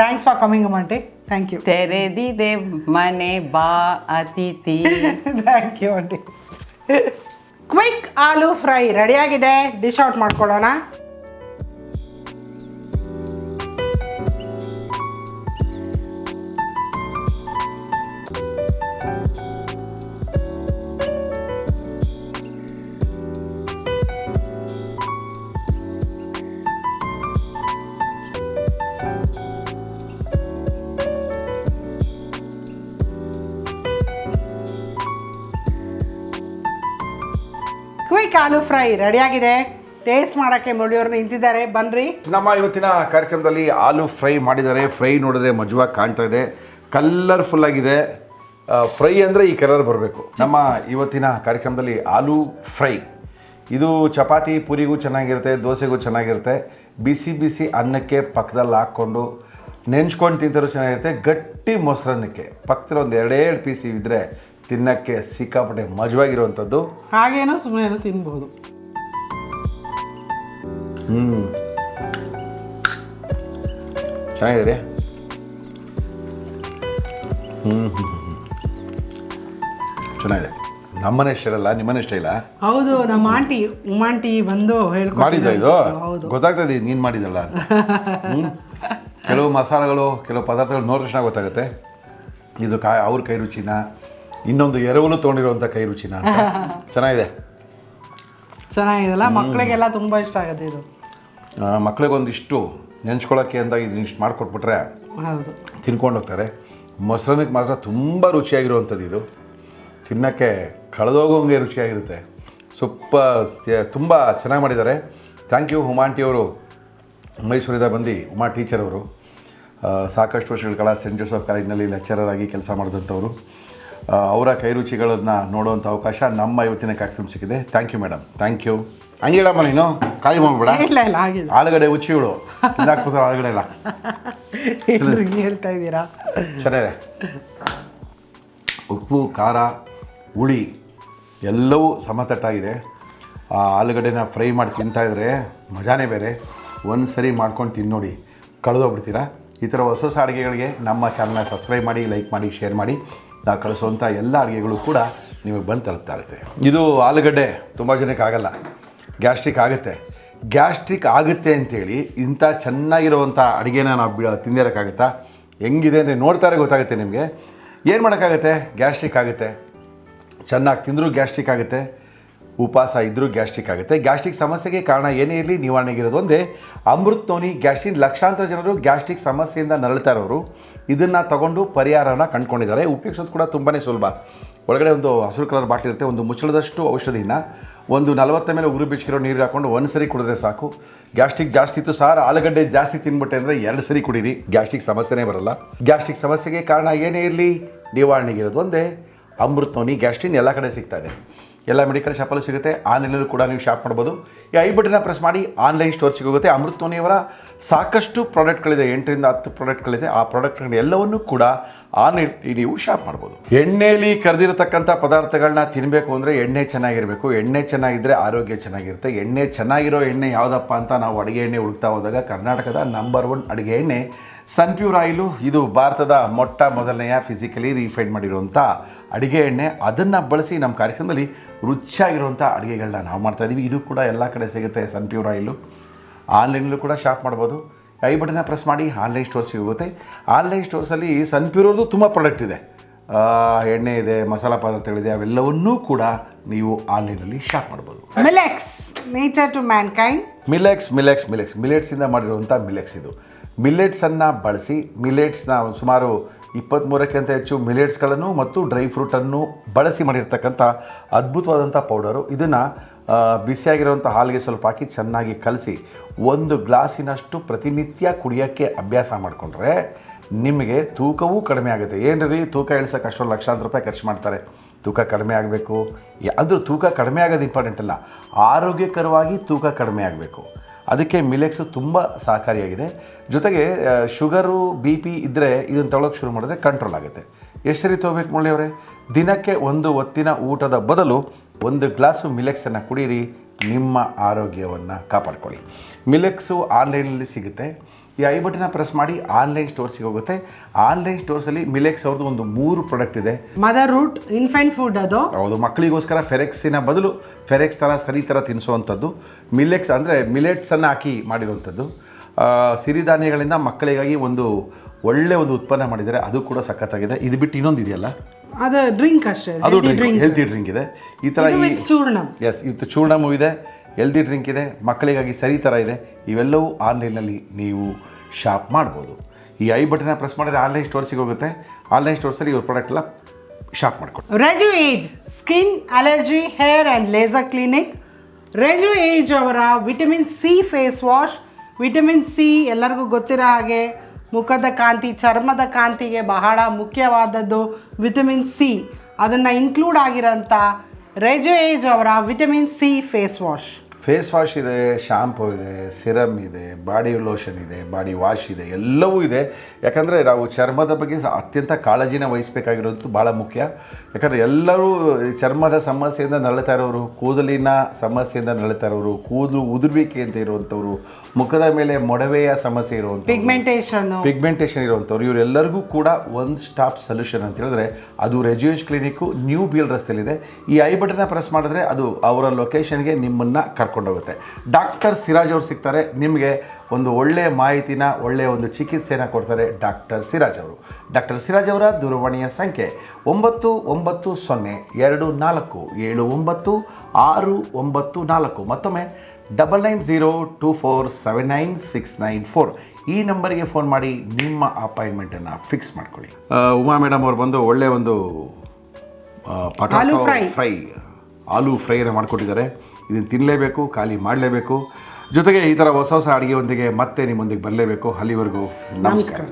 ಥ್ಯಾಂಕ್ಸ್ ಫಾರ್ ಕಮಿಂಗ್ ಮಂಟಿ. Thank you. ತೆರೆದಿದೆ ಮನೆ ಬಾ ಅತಿಥಿ. ಥ್ಯಾಂಕ್ ಯು ಮಂಟಿ. ಕ್ವಿಕ್ ಆಲೂ ಫ್ರೈ ರೆಡಿಯಾಗಿದೆ, ಡಿಶ್ ಔಟ್ ಮಾಡ್ಕೊಳ್ಳೋಣ. ಕ್ವಿಕ್ ಆಲೂ ಫ್ರೈ ರೆಡಿಯಾಗಿದೆ. ಟೇಸ್ಟ್ ಮಾಡೋಕ್ಕೆ ಮುರಳಿಯವರು ನಿಂತಿದ್ದಾರೆ, ಬನ್ನಿರಿ. ನಮ್ಮ ಇವತ್ತಿನ ಕಾರ್ಯಕ್ರಮದಲ್ಲಿ ಆಲೂ ಫ್ರೈ ಮಾಡಿದ್ದಾರೆ. ಫ್ರೈ ನೋಡಿದ್ರೆ ಮಜವಾಗಿ ಕಾಣ್ತಾ ಇದೆ, ಕಲರ್ಫುಲ್ ಆಗಿದೆ. ಫ್ರೈ ಅಂದರೆ ಈ ಕಲರ್ ಬರಬೇಕು. ನಮ್ಮ ಇವತ್ತಿನ ಕಾರ್ಯಕ್ರಮದಲ್ಲಿ ಆಲೂ ಫ್ರೈ, ಇದು ಚಪಾತಿ ಪೂರಿಗೂ ಚೆನ್ನಾಗಿರುತ್ತೆ, ದೋಸೆಗೂ ಚೆನ್ನಾಗಿರುತ್ತೆ. ಬಿಸಿ ಬಿಸಿ ಅನ್ನಕ್ಕೆ ಪಕ್ಕದಲ್ಲಿ ಹಾಕ್ಕೊಂಡು ನೆಂಚ್ಕೊಂಡು ತಿಂತರೂ ಚೆನ್ನಾಗಿರುತ್ತೆ. ಗಟ್ಟಿ ಮೊಸರನ್ನಕ್ಕೆ ಪಕ್ಕದಲ್ಲಿ ಒಂದು 2 ಪೀಸ್ ಇದ್ದರೆ ತಿನ್ನೋಕ್ಕೆ ಸಿಕ್ಕಾಪಟ್ಟೆ ಮಜವಾಗಿರುವಂಥದ್ದು. ಹಾಗೇನೋ ಸುಮ್ಮನೆ ತಿನ್ಬೋದು. ಚೆನ್ನಾಗಿದೆ. ಚೆನ್ನಾಗಿದೆ. ನಮ್ಮನೆ ಸ್ಟೈಲಲ್ಲ, ನಿಮ್ಮನೆ ಸ್ಟೈಲ? ಹೌದು, ನಮ್ಮ ಆಂಟಿ ಉಮಾಂಟಿ ಬಂದು ಮಾಡಿದ್ದ ಇದು? ಹೌದು, ಗೊತ್ತಾಗ್ತದೆ ನೀನು ಮಾಡಿದ್ದಲ್ಲ. ಕೆಲವು ಮಸಾಲೆಗಳು, ಕೆಲವು ಪದಾರ್ಥಗಳು ನೋಡಿದ ತಕ್ಷಣ ಗೊತ್ತಾಗುತ್ತೆ ಇದು ಅವ್ರ ಕೈ ರುಚಿನ, ಇನ್ನೊಂದು ಎರವಲು ತೊಗೊಂಡಿರುವಂಥ ಕೈ ರುಚಿನ ಅಂತ. ಚೆನ್ನಾಗಿದೆ. ಚೆನ್ನಾಗಿದೆಲ್ಲ, ಮಕ್ಕಳಿಗೆಲ್ಲ ತುಂಬ ಇಷ್ಟ ಆಗುತ್ತೆ ಇದು. ಮಕ್ಕಳಿಗೊಂದಿಷ್ಟು ನೆಂಚ್ಕೊಳ್ಳೋಕ್ಕೆ ಅಂತ ಇದನ್ನಿಷ್ಟು ಮಾಡಿಕೊಟ್ಬಿಟ್ರೆ ಹೌದು ತಿನ್ಕೊಂಡು ಹೋಗ್ತಾರೆ. ಮೊಸರನ್ನಕ್ಕೆ ಮಾತ್ರ ತುಂಬ ರುಚಿಯಾಗಿರುವಂಥದ್ದು ಇದು. ತಿನ್ನೋಕ್ಕೆ ಕಳೆದೋಗೋಂಗೆ ರುಚಿಯಾಗಿರುತ್ತೆ. ತುಂಬ ಚೆನ್ನಾಗಿ ಮಾಡಿದ್ದಾರೆ. ಥ್ಯಾಂಕ್ ಯು ಉಮಾಂಟಿಯವರು, ಮೈಸೂರಿಂದ ಬಂದು ಉಮಾ ಟೀಚರ್ ಅವರು. ಸಾಕಷ್ಟು ವರ್ಷಗಳ ಕಾಲ ಸೆಂಟ್ ಜೋಸೆಫ್ ಕಾಲೇಜಿನಲ್ಲಿ ಲೆಕ್ಚರರ್ ಆಗಿ ಕೆಲಸ ಮಾಡಿದಂಥವ್ರು. ಅವರ ಕೈರುಚಿಗಳನ್ನು ನೋಡುವಂಥ ಅವಕಾಶ ನಮ್ಮ ಇವತ್ತಿನ ಕಾರ್ಯಕ್ರಮ ಸಿಕ್ಕಿದೆ. Thank you madam, thank you. ಹಂಗೆ ಹೇಳಮ್ಮ, ನೀನು ಖಾಲಿ ಮಾಡ್ಬೇಡ. ಇಲ್ಲ ಇಲ್ಲ ಆಗಿದೆ. ಆಲೂಗಡ್ಡೆ ಹುಚ್ಚಿಗಳು ಇದಾಕ್ಬಿಡ್ತಾರೆ, ಆಲೂಗಡ್ಡೆ ಎಲ್ಲ ಎಲ್ರಿಗೂ ಹೇಳ್ತಾ ಇದ್ದೀರಾ. ಚೆನ್ನಾಗಿದೆ. ಉಪ್ಪು, ಖಾರ, ಹುಳಿ ಎಲ್ಲವೂ ಸಮತಟ್ಟಾಗಿದೆ. ಆ ಆಲೂಗಡ್ಡೆನ ಫ್ರೈ ಮಾಡಿ ತಿಂತಾಯಿದ್ರೆ ಮಜಾನೇ ಬೇರೆ. ಒಂದು ಸರಿ ಮಾಡ್ಕೊಂಡು ತಿನ್ನೋಡಿ, ಕಳೆದೋಗ್ಬಿಡ್ತೀರಾ. ಈ ಥರ ಹೊಸ ಹೊಸ ಅಡುಗೆಗಳಿಗೆ ನಮ್ಮ ಚಾನಲ್ನ ಸಬ್ಸ್ಕ್ರೈಬ್ ಮಾಡಿ, ಲೈಕ್ ಮಾಡಿ, ಶೇರ್ ಮಾಡಿ. ನಾವು ಕಳಿಸುವಂಥ ಎಲ್ಲ ಅಡುಗೆಗಳು ಕೂಡ ನಿಮಗೆ ಬಂದು ತಲುಪ್ತಾ ಇರುತ್ತೆ. ಇದು ಆಲೂಗಡ್ಡೆ ತುಂಬ ಜನಕ್ಕೆ ಆಗಲ್ಲ, ಗ್ಯಾಸ್ಟ್ರಿಕ್ ಆಗುತ್ತೆ. ಗ್ಯಾಸ್ಟ್ರಿಕ್ ಆಗುತ್ತೆ ಅಂಥೇಳಿ ಇಂಥ ಚೆನ್ನಾಗಿರುವಂಥ ಅಡುಗೆನ ನಾವು ತಿಂದಿರೋಕ್ಕಾಗುತ್ತಾ? ಹೆಂಗಿದೆ ಅಂದರೆ ನೋಡ್ತಾರೆ ಗೊತ್ತಾಗುತ್ತೆ ನಿಮಗೆ. ಏನು ಮಾಡೋಕ್ಕಾಗುತ್ತೆ? ಗ್ಯಾಸ್ಟ್ರಿಕ್ ಆಗುತ್ತೆ. ಚೆನ್ನಾಗಿ ತಿಂದರೂ ಗ್ಯಾಸ್ಟ್ರಿಕ್ ಆಗುತ್ತೆ, ಉಪವಾಸ ಇದ್ದರೂ ಗ್ಯಾಸ್ಟ್ರಿಕ್ ಆಗುತ್ತೆ. ಗ್ಯಾಸ್ಟ್ರಿಕ್ ಸಮಸ್ಯೆಗೆ ಕಾರಣ ಏನೇ ಇರಲಿ ನಿವಾರಣೆಗಿರೋದು ಒಂದೇ ಅಮೃತ್ ನೋನಿ ಗ್ಯಾಸ್ಟ್ರಿನ್. ಲಕ್ಷಾಂತರ ಜನರು ಗ್ಯಾಸ್ಟ್ರಿಕ್ ಸಮಸ್ಯೆಯಿಂದ ನರಳ್ತಾ ಇರೋರು ಇದನ್ನು ತಗೊಂಡು ಪರಿಹಾರನ ಕಂಡುಕೊಂಡಿದ್ದಾರೆ. ಉಪಯೋಗಿಸೋದು ಕೂಡ ತುಂಬಾ ಸುಲಭ. ಒಳಗಡೆ ಒಂದು ಹಸಿರು ಕಲರ್ ಬಾಟ್ಲಿ ಇರುತ್ತೆ, ಒಂದು ಮುಚ್ಚಳದಷ್ಟು ಔಷಧಿನ ಒಂದು 40 ಮೇಲೆ ಉಗುರು ಬೆಚ್ಚಗಿರೋ ನೀರಿಗೆ ಹಾಕ್ಕೊಂಡು ಒಂದು ಸರಿ ಕುಡಿದ್ರೆ ಸಾಕು. ಗ್ಯಾಸ್ಟ್ರಿಕ್ ಜಾಸ್ತಿ ಇತ್ತು ಸಾರ್, ಆಲೂಗಡ್ಡೆ ಜಾಸ್ತಿ ತಿನ್ಬಿಟ್ಟೆ ಅಂದರೆ 2 ಸರಿ ಕುಡೀರಿ, ಗ್ಯಾಸ್ಟ್ರಿಕ್ ಸಮಸ್ಯೆನೇ ಬರಲ್ಲ. ಗ್ಯಾಸ್ಟ್ರಿಕ್ ಸಮಸ್ಯೆಗೆ ಕಾರಣ ಏನೇ ಇರಲಿ ನಿವಾರಣೆಗಿರೋದು ಒಂದೇ ಅಮೃತ್ ನೋನಿ ಗ್ಯಾಸ್ಟ್ರಿನ್. ಎಲ್ಲ ಕಡೆ ಸಿಗ್ತಾ ಇದೆ, ಎಲ್ಲ ಮೆಡಿಕಲ್ ಶಾಪಲ್ಲೂ ಸಿಗುತ್ತೆ. ಆನ್ಲೈನಲ್ಲೂ ಕೂಡ ನೀವು ಶಾಪ್ ಮಾಡ್ಬೋದು. ಈ ಐ ಬಟನ್ನ ಪ್ರೆಸ್ ಮಾಡಿ ಆನ್ಲೈನ್ ಸ್ಟೋರ್ ಸಿಗೋಗುತ್ತೆ. ಅಮೃತ್ ನೋನಿಯವರ ಸಾಕಷ್ಟು ಪ್ರಾಡಕ್ಟ್ಗಳಿದೆ, 8 ರಿಂದ 10 ಪ್ರಾಡಕ್ಟ್ಗಳಿದೆ. ಆ ಪ್ರಾಡಕ್ಟ್ಗಳು ಎಲ್ಲವನ್ನೂ ಕೂಡ ಆನ್ಲೈನ್ ನೀವು ಶಾಪ್ ಮಾಡ್ಬೋದು. ಎಣ್ಣೆಯಲ್ಲಿ ಕರೆದಿರತಕ್ಕಂಥ ಪದಾರ್ಥಗಳನ್ನ ತಿನ್ನಬೇಕು ಅಂದರೆ ಎಣ್ಣೆ ಚೆನ್ನಾಗಿರಬೇಕು. ಎಣ್ಣೆ ಚೆನ್ನಾಗಿದ್ದರೆ ಆರೋಗ್ಯ ಚೆನ್ನಾಗಿರುತ್ತೆ. ಎಣ್ಣೆ ಚೆನ್ನಾಗಿರೋ ಎಣ್ಣೆ ಯಾವುದಪ್ಪ ಅಂತ ನಾವು ಅಡುಗೆ ಎಣ್ಣೆ ಹುಡುಕ್ತಾ ಹೋದಾಗ ಕರ್ನಾಟಕದ ನಂಬರ್ 1 ಅಡುಗೆ ಎಣ್ಣೆ ಸನ್ಪ್ಯೂರ್ ಆಯಿಲು. ಇದು ಭಾರತದ ಮೊದಲನೆಯ ಫಿಸಿಕಲಿ ರಿಫೈಂಡ್ ಮಾಡಿರುವಂಥ ಅಡುಗೆ ಎಣ್ಣೆ. ಅದನ್ನು ಬಳಸಿ ನಮ್ಮ ಕಾರ್ಯಕ್ರಮದಲ್ಲಿ ರುಚಿಯಾಗಿರುವಂಥ ಅಡುಗೆಗಳನ್ನ ನಾವು ಮಾಡ್ತಾಯಿದ್ದೀವಿ. ಇದು ಕೂಡ ಎಲ್ಲ ಕಡೆ ಸಿಗುತ್ತೆ ಸನ್ಪ್ಯೂರ್ ಆಯಿಲು. ಆನ್ಲೈನಲ್ಲೂ ಕೂಡ ಶಾಪ್ ಮಾಡ್ಬೋದು. ಐ ಬಟನ್ನ ಪ್ರೆಸ್ ಮಾಡಿ ಆನ್ಲೈನ್ ಸ್ಟೋರ್ ಸಿಗುತ್ತೆ. ಆನ್ಲೈನ್ ಸ್ಟೋರ್ಸಲ್ಲಿ ಸನ್ಪ್ಯೂರ್ದು ತುಂಬ ಪ್ರಾಡಕ್ಟ್ ಇದೆ, ಎಣ್ಣೆ ಇದೆ, ಮಸಾಲ ಪದಾರ್ಥಗಳಿದೆ. ಅವೆಲ್ಲವನ್ನೂ ಕೂಡ ನೀವು ಆನ್ಲೈನಲ್ಲಿ ಶಾಪ್ ಮಾಡ್ಬೋದು. ಮಿಲೆಕ್ಸ್ ನೇಚರ್ ಟು ಮ್ಯಾನ್ಕೈಂಡ್. ಮಿಲೆಟ್ಸಿಂದ ಮಾಡಿರುವಂಥ ಮಿಲೆಕ್ಸ್ ಇದು. ಮಿಲೆಟ್ಸನ್ನು ಬಳಸಿ ಮಿಲೆಟ್ಸ್ನ ಸುಮಾರು 23ಕ್ಕಿಂತ ಹೆಚ್ಚು ಮಿಲೆಟ್ಸ್ಗಳನ್ನು ಮತ್ತು ಡ್ರೈ ಫ್ರೂಟನ್ನು ಬಳಸಿ ಮಾಡಿರ್ತಕ್ಕಂಥ ಅದ್ಭುತವಾದಂಥ ಪೌಡರು. ಇದನ್ನು ಬಿಸಿಯಾಗಿರುವಂಥ ಹಾಲಿಗೆ ಸ್ವಲ್ಪ ಹಾಕಿ ಚೆನ್ನಾಗಿ ಕಲಸಿ 1 ಗ್ಲಾಸಿನಷ್ಟು ಪ್ರತಿನಿತ್ಯ ಕುಡಿಯೋಕ್ಕೆ ಅಭ್ಯಾಸ ಮಾಡಿಕೊಂಡ್ರೆ ನಿಮಗೆ ತೂಕವೂ ಕಡಿಮೆ ಆಗುತ್ತೆ. ಏನ್ರಿ ತೂಕ ಇಳಿಸೋಕೆ ಅಷ್ಟೊಂದು ಲಕ್ಷಾಂತರ ರೂಪಾಯಿ ಖರ್ಚು ಮಾಡ್ತಾರೆ. ತೂಕ ಕಡಿಮೆ ಆಗಬೇಕು, ಅದು ತೂಕ ಕಡಿಮೆ ಆಗೋದು ಇಂಪಾರ್ಟೆಂಟ್ ಅಲ್ಲ, ಆರೋಗ್ಯಕರವಾಗಿ ತೂಕ ಕಡಿಮೆ ಆಗಬೇಕು. ಅದಕ್ಕೆ ಮಿಲೆಕ್ಸು ತುಂಬ ಸಹಕಾರಿಯಾಗಿದೆ. ಜೊತೆಗೆ ಶುಗರು BP ಇದ್ದರೆ ಇದನ್ನು ತೊಗೊಳಕ್ಕೆ ಶುರು ಮಾಡಿದ್ರೆ ಕಂಟ್ರೋಲ್ ಆಗುತ್ತೆ. ಎಷ್ಟು ಸರಿ ತೊಗೋಬೇಕು ಮುಳ್ಳಿಯವರೇ? ದಿನಕ್ಕೆ 1 ಹೊತ್ತಿನ ಊಟದ ಬದಲು 1 ಗ್ಲಾಸು ಮಿಲೆಕ್ಸನ್ನು ಕುಡೀರಿ, ನಿಮ್ಮ ಆರೋಗ್ಯವನ್ನು ಕಾಪಾಡ್ಕೊಳ್ಳಿ. ಮಿಲೆಕ್ಸು ಆನ್ಲೈನಲ್ಲಿ ಸಿಗುತ್ತೆ. ಈ ಐ ಬಟನ್ನ ಪ್ರೆಸ್ ಮಾಡಿ ಆನ್ಲೈನ್ ಸ್ಟೋರ್ಸಿಗೆ ಹೋಗುತ್ತೆ. ಆನ್ಲೈನ್ ಸ್ಟೋರ್ಸಲ್ಲಿ ಮಿಲೆಕ್ಸ್ ಅವ್ರದ್ದು ಒಂದು 3 ಪ್ರಾಡಕ್ಟ್ ಇದೆ. ಮದರ್ ರೂಟ್ ಇನ್ಫೆಂಟ್ ಫುಡ್, ಅದು ಹೌದು, ಮಕ್ಕಳಿಗೋಸ್ಕರ ಫೆರೆಕ್ಸಿನ ಬದಲು ಫೆರೆಕ್ಸ್ ಥರ ಸರಿ ಥರ ತಿನ್ನಿಸುವಂಥದ್ದು. ಮಿಲೆಕ್ಸ್ ಅಂದರೆ ಮಿಲೆಟ್ಸನ್ನು ಹಾಕಿ ಮಾಡಿರುವಂಥದ್ದು. ಸಿರಿಧಾನ್ಯಗಳಿಂದ ಮಕ್ಕಳಿಗಾಗಿ ಒಂದು ಒಳ್ಳೆ ಒಂದು ಉತ್ಪನ್ನ ಮಾಡಿದ್ದಾರೆ, ಅದು ಕೂಡ ಸಖತ್ತಾಗಿದೆ. ಇದು ಬಿಟ್ಟು ಇನ್ನೊಂದು ಇದೆಯಲ್ಲ, ಅದು ಡ್ರಿಂಕ್ ಅಷ್ಟೇ, ಅದು ಹೆಲ್ತಿ ಡ್ರಿಂಕ್ ಇದೆ. ಈ ಥರ ಚೂರ್ಣಂ, ಎಸ್, ಇದು ಚೂರ್ಣಮು ಇದೆ, ಹೆಲ್ದಿ ಡ್ರಿಂಕ್ ಇದೆ, ಮಕ್ಕಳಿಗಾಗಿ ಸರಿ ಥರ ಇದೆ. ಇವೆಲ್ಲವೂ ಆನ್ಲೈನಲ್ಲಿ ನೀವು ಶಾಪ್ ಮಾಡ್ಬೋದು. ಈ ಐ ಬಟನ್ನ ಪ್ರೆಸ್ ಮಾಡಿದ್ರೆ ಆನ್ಲೈನ್ ಸ್ಟೋರ್ಸಿಗೆ ಹೋಗುತ್ತೆ. ಆನ್ಲೈನ್ ಸ್ಟೋರ್ಸಲ್ಲಿ ಇವ್ರ ಪ್ರಾಡಕ್ಟ್ ಎಲ್ಲ ಶಾಪ್ ಮಾಡ್ಕೊಂಡು. Reju Age skin allergy hair and laser clinic. Reju age ಅವರ vitamin C face wash. Vitamin C ಎಲ್ಲರಿಗೂ ಗೊತ್ತಿರೋ ಹಾಗೆ ಮುಖದ ಕಾಂತಿ, ಚರ್ಮದ ಕಾಂತಿಗೆ ಬಹಳ ಮುಖ್ಯವಾದದ್ದು ವಿಟಮಿನ್ C. ಅದನ್ನು ಇನ್ಕ್ಲೂಡ್ ಆಗಿರೋಂಥ ರೆಜು ಏಜ್ ಅವರ vitamin C face wash. Face wash ಇದೆ, ಶಾಂಪೂ ಇದೆ, ಸಿರಮ್ ಇದೆ, ಬಾಡಿ ಲೋಷನ್ ಇದೆ, ಬಾಡಿ ವಾಶ್ ಇದೆ, ಎಲ್ಲವೂ ಇದೆ. ಯಾಕಂದರೆ ನಾವು ಚರ್ಮದ ಬಗ್ಗೆ ಅತ್ಯಂತ ಕಾಳಜಿನ ವಹಿಸಬೇಕಾಗಿರೋದು ಭಾಳ ಮುಖ್ಯ. ಯಾಕಂದರೆ ಎಲ್ಲರೂ ಚರ್ಮದ ಸಮಸ್ಯೆಯಿಂದ ನರಳ್ತಾ ಇರೋರು, ಕೂದಲಿನ ಸಮಸ್ಯೆಯಿಂದ ನರಳ್ತಾ ಇರೋರು, ಕೂದಲು ಉದುರುವಿಕೆ ಅಂತ ಇರುವಂಥವ್ರು, ಮುಖದ ಮೇಲೆ ಮೊಡವೆಯ ಸಮಸ್ಯೆ ಇರುವಂಥ ಪಿಗ್ಮೆಂಟೇಷನ್ ಇರುವಂಥವ್ರು, ಇವರೆಲ್ಲರಿಗೂ ಕೂಡ ಒಂದು ಸ್ಟಾಪ್ ಸೊಲ್ಯೂಷನ್ ಅಂತ ಹೇಳಿದ್ರೆ ಅದು Reju age clinic, new BL ರಸ್ತೆಯಲ್ಲಿದೆ. ಈ ಐ ಬಟನ್ನ ಪ್ರೆಸ್ ಮಾಡಿದ್ರೆ ಅದು ಅವರ ಲೊಕೇಶನ್ಗೆ ನಿಮ್ಮನ್ನು ಕರ್ಕೊಂಡೋಗುತ್ತೆ. ಡಾಕ್ಟರ್ ಸಿರಾಜ್ ಅವರು ಸಿಗ್ತಾರೆ. ನಿಮಗೆ ಒಂದು ಒಳ್ಳೆಯ ಮಾಹಿತಿನ, ಒಳ್ಳೆಯ ಒಂದು ಚಿಕಿತ್ಸೆನ ಕೊಡ್ತಾರೆ ಡಾಕ್ಟರ್ ಸಿರಾಜ್ ಅವರು. ಡಾಕ್ಟರ್ ಸಿರಾಜ್ ಅವರ ದೂರವಾಣಿಯ ಸಂಖ್ಯೆ 9902479694. ಮತ್ತೊಮ್ಮೆ 9902479694. ಈ ನಂಬರಿಗೆ ಫೋನ್ ಮಾಡಿ ನಿಮ್ಮ ಅಪಾಯಿಂಟ್ಮೆಂಟನ್ನು ಫಿಕ್ಸ್ ಮಾಡ್ಕೊಳ್ಳಿ. ಉಮಾ ಮೇಡಮ್ ಅವರು ಬಂದು ಒಳ್ಳೆಯ ಒಂದು ಆಲೂ ಫ್ರೈನ ಮಾಡಿಕೊಟ್ಟಿದ್ದಾರೆ. ಇದನ್ನು ತಿನ್ನಲೇಬೇಕು, ಖಾಲಿ ಮಾಡಲೇಬೇಕು. ಜೊತೆಗೆ ಈ ಥರ ಹೊಸ ಹೊಸ ಅಡುಗೆಯೊಂದಿಗೆ ಮತ್ತೆ ನಿಮ್ಮೊಂದಿಗೆ ಬರಲೇಬೇಕು. ಅಲ್ಲಿವರೆಗೂ ನಮಸ್ಕಾರ.